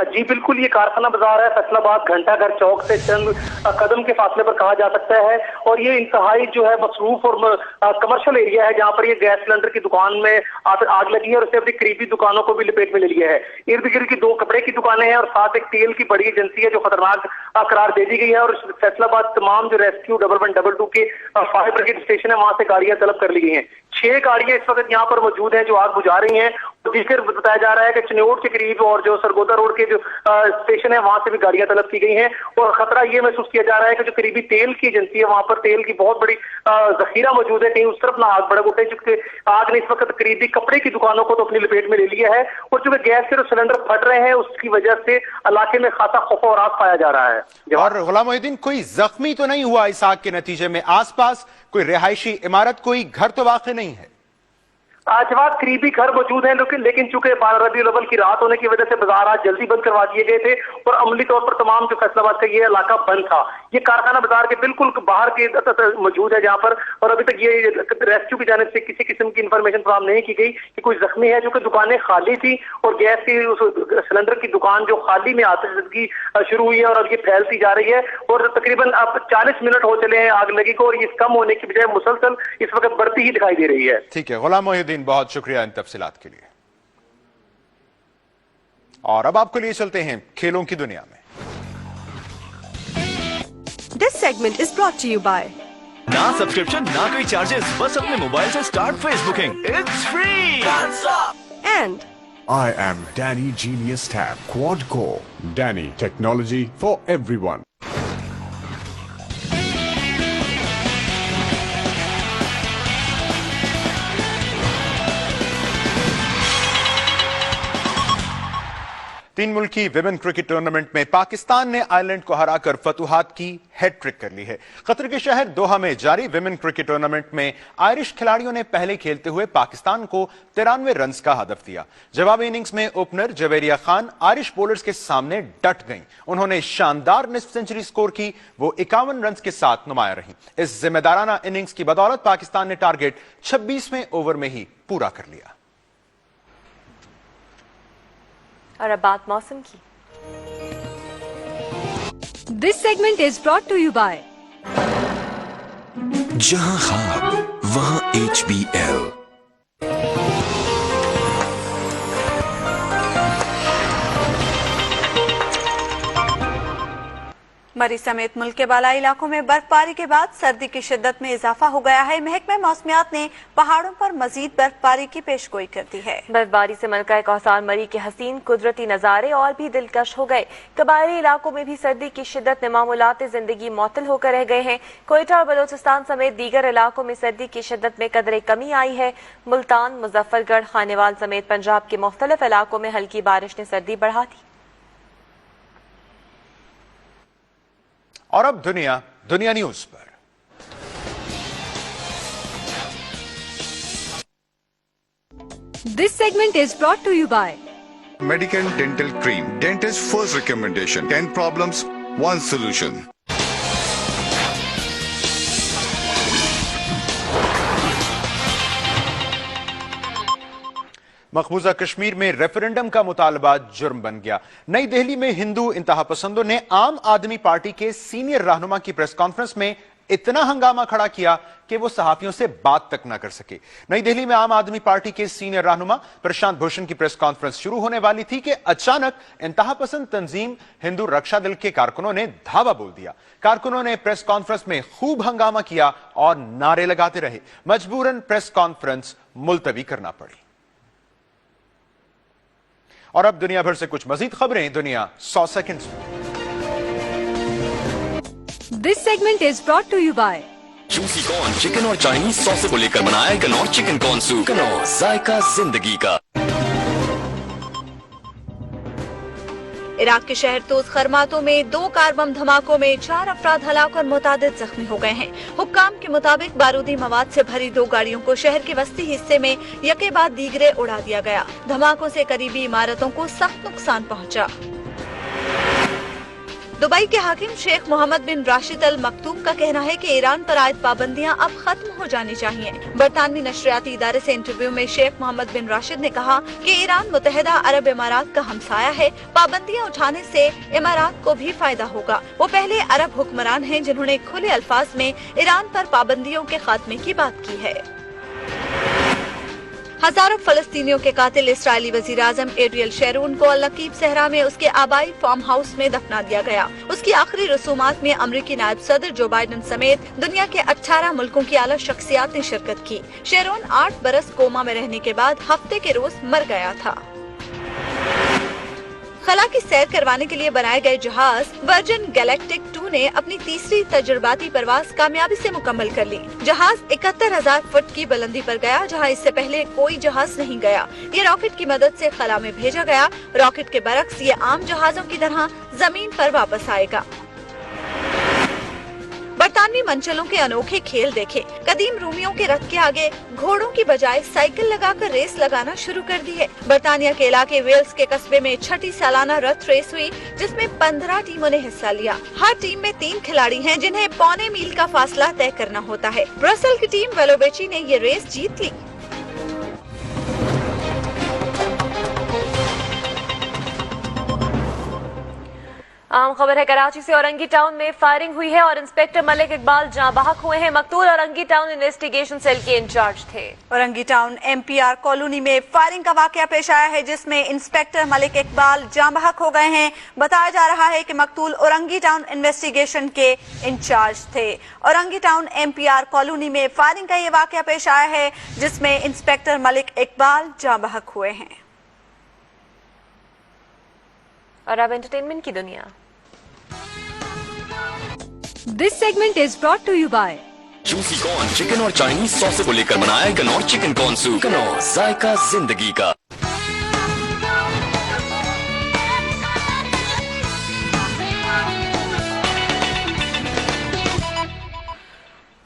जी बिल्कुल, ये कारखाना बाजार है फैसलाबाद घंटा घर चौक से चंद कदम के फासले पर कहा जा सकता है, और ये इंतहाई जो है मसरूफ और कमर्शियल एरिया है जहाँ पर ये गैस सिलेंडर की दुकान में आग लगी है और उससे अपनी करीबी दुकानों को भी लपेट में ले लिया है। इर्द गिर्द की 2 कपड़े की दुकानें हैं और साथ एक तेल की बड़ी एजेंसी है जो खतरनाक करार दे दी गई है, और फैसलाबाद तमाम जो रेस्क्यू 1112 के फायर ब्रिगेड स्टेशन है वहां से गाड़ियां तलब कर ली गई हैं। 6 गाड़ियां इस वक्त यहाँ पर मौजूद हैं जो आग बुझा रही हैं। जिक्र बताया जा रहा है कि चनियोट के करीब और जो सरगोदा रोड के जो स्टेशन है वहां से भी गाड़ियां तलब की गई हैं, और खतरा ये महसूस किया जा रहा है कि जो करीबी तेल की एजेंसी है वहां पर तेल की बहुत बड़ी जखीरा मौजूद है, कहीं उस तरफ ना आग भड़क उठे, क्योंकि आग ने इस वक्त करीबी कपड़े की दुकानों को तो अपनी लपेट में ले लिया है, और चूंकि गैस के जो सिलेंडर फट रहे हैं उसकी वजह से इलाके में खासा खौफ और राहत पाया जा रहा है। और गुलाम मोहिउद्दीन, कोई जख्मी तो नहीं हुआ इस आग के नतीजे में? आसपास कोई रिहायशी इमारत, कोई घर तो वाक़ई नहीं है? जवाब करीबी घर मौजूद हैं, लेकिन चूंकि 12 रबीउल अव्वल की रात होने की वजह से बाजार आज जल्दी बंद करवा दिए गए थे और अमली तौर पर तमाम जो फैसलाबाद का ये इलाका बंद था। ये कारखाना बाजार के बिल्कुल बाहर के मौजूद है जहाँ पर, और अभी तक ये रेस्क्यू की जानिब से किसी किस्म की इंफॉर्मेशन फराहम नहीं की गई कि कोई जख्मी है, जो कि दुकानें खाली थी और गैस की उस सिलेंडर की दुकान जो खाली में आतिशबाजी शुरू हुई है और अब ये फैलती जा रही है, और तकरीबन अब 40 मिनट हो चले हैं आग लगी को, और ये कम होने की बजाय मुसलसल इस वक्त बढ़ती ही दिखाई दे रही है। ठीक है गुलाम मोहिउद्दीन, बहुत शुक्रिया इन तफसीलात के लिए। और अब आपको लिए चलते हैं खेलों की दुनिया में। This segment is brought to you by ना सब्सक्रिप्शन ना कोई चार्जेस, बस अपने मोबाइल से start phase booking, it's free. and I am Danny Genius Tab Quad Core. Danny, technology for everyone. तीन मुल्की विमेन क्रिकेट टूर्नामेंट में पाकिस्तान ने आयरलैंड को हराकर फतुहात की हैट्रिक कर ली है। कतर के शहर दोहा में जारी विमेन क्रिकेट टूर्नामेंट में आयरिश खिलाड़ियों ने पहले खेलते हुए पाकिस्तान को 93 रन का हदफ दिया। जवाबी इनिंग्स में opener Javeria Khan Irish bowlers के सामने डट गईं। उन्होंने शानदार निस्फ सेंचुरी स्कोर की, वो 51 रन के साथ नुमाया रही। इस जिम्मेदाराना इनिंग्स की बदौलत पाकिस्तान ने टारगेट 26वें ओवर में ही पूरा कर लिया। और अब बात मौसम की। this segment is brought to you by जहां ख्वाब वहां HBL। मरी समेत मुल्क के बालाई इलाकों में बर्फबारी के बाद सर्दी की शिद्दत में इजाफा हो गया है। महकमे मौसमियात ने पहाड़ों पर मजीद बर्फबारी की पेशगोई कर दी है। बर्फबारी से मलका कौसार मरी के हसीन कुदरती नजारे और भी दिलकश हो गए। कबायली इलाकों में भी सर्दी की शिद्दत ने मामूलात जिंदगी मुअत्तल होकर रह गए हैं। कोयटा और बलोचिस्तान समेत दीगर इलाकों में सर्दी की शिद्दत में कदरे कमी आई है। मुल्तान, मुजफ्फरगढ़, खानेवाल समेत पंजाब के मुख्तलिफ इलाकों में हल्की बारिश ने सर्दी बढ़ा दी। और अब दुनिया न्यूज पर। this segment is brought to you by Medican Dental Cream. Dentist first recommendation. 10 problems, 1 solution. मकबूजा Kashmir में रेफरेंडम का मुतालबा जुर्म बन गया। नई दिल्ली में हिंदू इंतहा पसंदों ने आम आदमी पार्टी के सीनियर रहनुमा की प्रेस कॉन्फ्रेंस में इतना हंगामा खड़ा किया कि वो सहाफियों से बात तक ना कर सके। नई दिल्ली में आम आदमी पार्टी के सीनियर रहनुमा प्रशांत भूषण की प्रेस कॉन्फ्रेंस शुरू होने वाली थी कि अचानक इंतहा पसंद तंजीम हिंदू रक्षा दल के कारकुनों ने धावा बोल दिया। कारकुनों ने प्रेस कॉन्फ्रेंस में खूब हंगामा किया और नारे लगाते रहे। मजबूरन प्रेस कॉन्फ्रेंस मुलतवी करना पड़ी। और अब दुनिया भर से कुछ मजीद खबरें दुनिया 100 सेकंड्स में। this segment is brought to you by juicy corn chicken और चाइनीज सॉस को लेकर बनाया Knorr chicken corn soup. Knorr, जायका जिंदगी का। इराक के शहर तोस खरमातों में 2 कार बम धमाकों में 4 अफराद हलाक और मुतादिद जख्मी हो गए हैं। हुक्काम के मुताबिक बारूदी मवाद से भरी 2 गाड़ियों को शहर के वस्ती हिस्से में यके बाद दीगरे उड़ा दिया गया। धमाकों से करीबी इमारतों को सख्त नुकसान पहुंचा। दुबई के हाकिम शेख मोहम्मद बिन राशिद अल मकतूम का कहना है कि ईरान पर आयद पाबंदियां अब खत्म हो जानी चाहिए। बरतानवी नशरियाती इदारे से इंटरव्यू में शेख मोहम्मद बिन राशिद ने कहा कि ईरान मुत्तहिदा अरब इमारात का हमसाया है, पाबंदियां उठाने से इमारात को भी फायदा होगा। वो पहले अरब हुक्मरान हैं जिन्होंने खुले अल्फाज में ईरान पर पाबंदियों के खात्मे की बात की है। हजारों फलस्तीनियों के कातिल इस्राएली वजीर आजम एरियल शेरून को अल नकीब सहरा में उसके आबाई फार्म हाउस में दफना दिया गया। उसकी आखिरी रसूमात में अमरीकी नायब सदर जो बाइडन समेत दुनिया के 18 मुल्कों की आला शख्सियात ने शिरकत की। शेरून 8 बरस कोमा में रहने के बाद हफ्ते के रोज मर गया था। खला की सैर करवाने के लिए बनाए गए जहाज वर्जिन गैलेक्टिक 2 ने अपनी तीसरी तजुर्बाती परवाज कामयाबी से मुकम्मल कर ली। जहाज 71,000 फुट की बुलंदी पर गया, जहां इससे पहले कोई जहाज नहीं गया। ये रॉकेट की मदद से खला में भेजा गया। रॉकेट के बरक्स ये आम जहाजों की तरह जमीन पर वापस आएगा। बरतानवी मंचलों के अनोखे खेल देखे। कदीम रूमियों के रथ के आगे घोड़ों की बजाय साइकिल लगाकर रेस लगाना शुरू कर दी है। बरतानिया के इलाके वेल्स के कस्बे में 6ठी सालाना रथ रेस हुई, जिसमें 15 टीमों ने हिस्सा लिया। हर टीम में 3 खिलाड़ी हैं जिन्हें पौने मील का फासला तय करना होता है। ब्रसेल की टीम वेलोवेची ने ये रेस जीत ली। अहम खबर है कराची से। औरंगी टाउन में फायरिंग हुई है और इंस्पेक्टर मलिक इकबाल जहां बहक हुए हैं। मकतूल औरंगी टाउन इन्वेस्टिगेशन सेल के इंचार्ज थे। औरंगी टाउन MPR कॉलोनी में फायरिंग का वाकया पेश आया है, जिसमें इंस्पेक्टर मलिक इकबाल जहां बहक हो गए हैं। बताया जा रहा है कि मकतूल औरंगी टाउन इन्वेस्टिगेशन के इंचार्ज थे। औरंगी टाउन MPR कॉलोनी में फायरिंग का ये वाकया पेश आया है, जिसमें इंस्पेक्टर मलिक इकबाल जहां बहक हुए हैं। और अब एंटरटेनमेंट की दुनिया। This segment is brought to you by juicy corn chicken और चाइनीज सॉस को लेकर बनाया Knorr chicken corn soup. Knorr जायका जिंदगी का।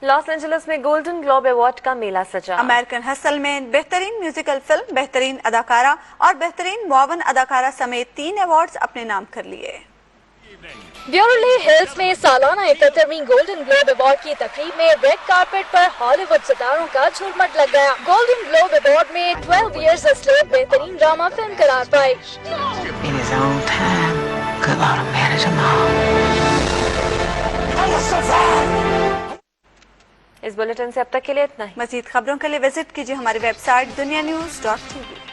लॉस एंजलिस में गोल्डन ग्लोब अवार्ड का मेला सजा। अमेरिकन हसल में बेहतरीन म्यूजिकल फिल्म, बेहतरीन अदाकारा और बेहतरीन मुआवन अदाकारा समेत 3 अवार्ड्स अपने नाम कर लिए। ब्यूरली हिल्स में सालाना 71वीं गोल्डन ग्लोब अवार्ड की तकरीब में रेड कारपेट पर हॉलीवुड सितारों का झूमट लग गया। गोल्डन ग्लोब अवार्ड में 12 Years a Slave बेहतरीन ड्रामा फिल्म करार पाई। इस बुलेटिन से अब तक के लिए इतना ही। मजीद खबरों के लिए विजिट कीजिए हमारी वेबसाइट dunianews.tv।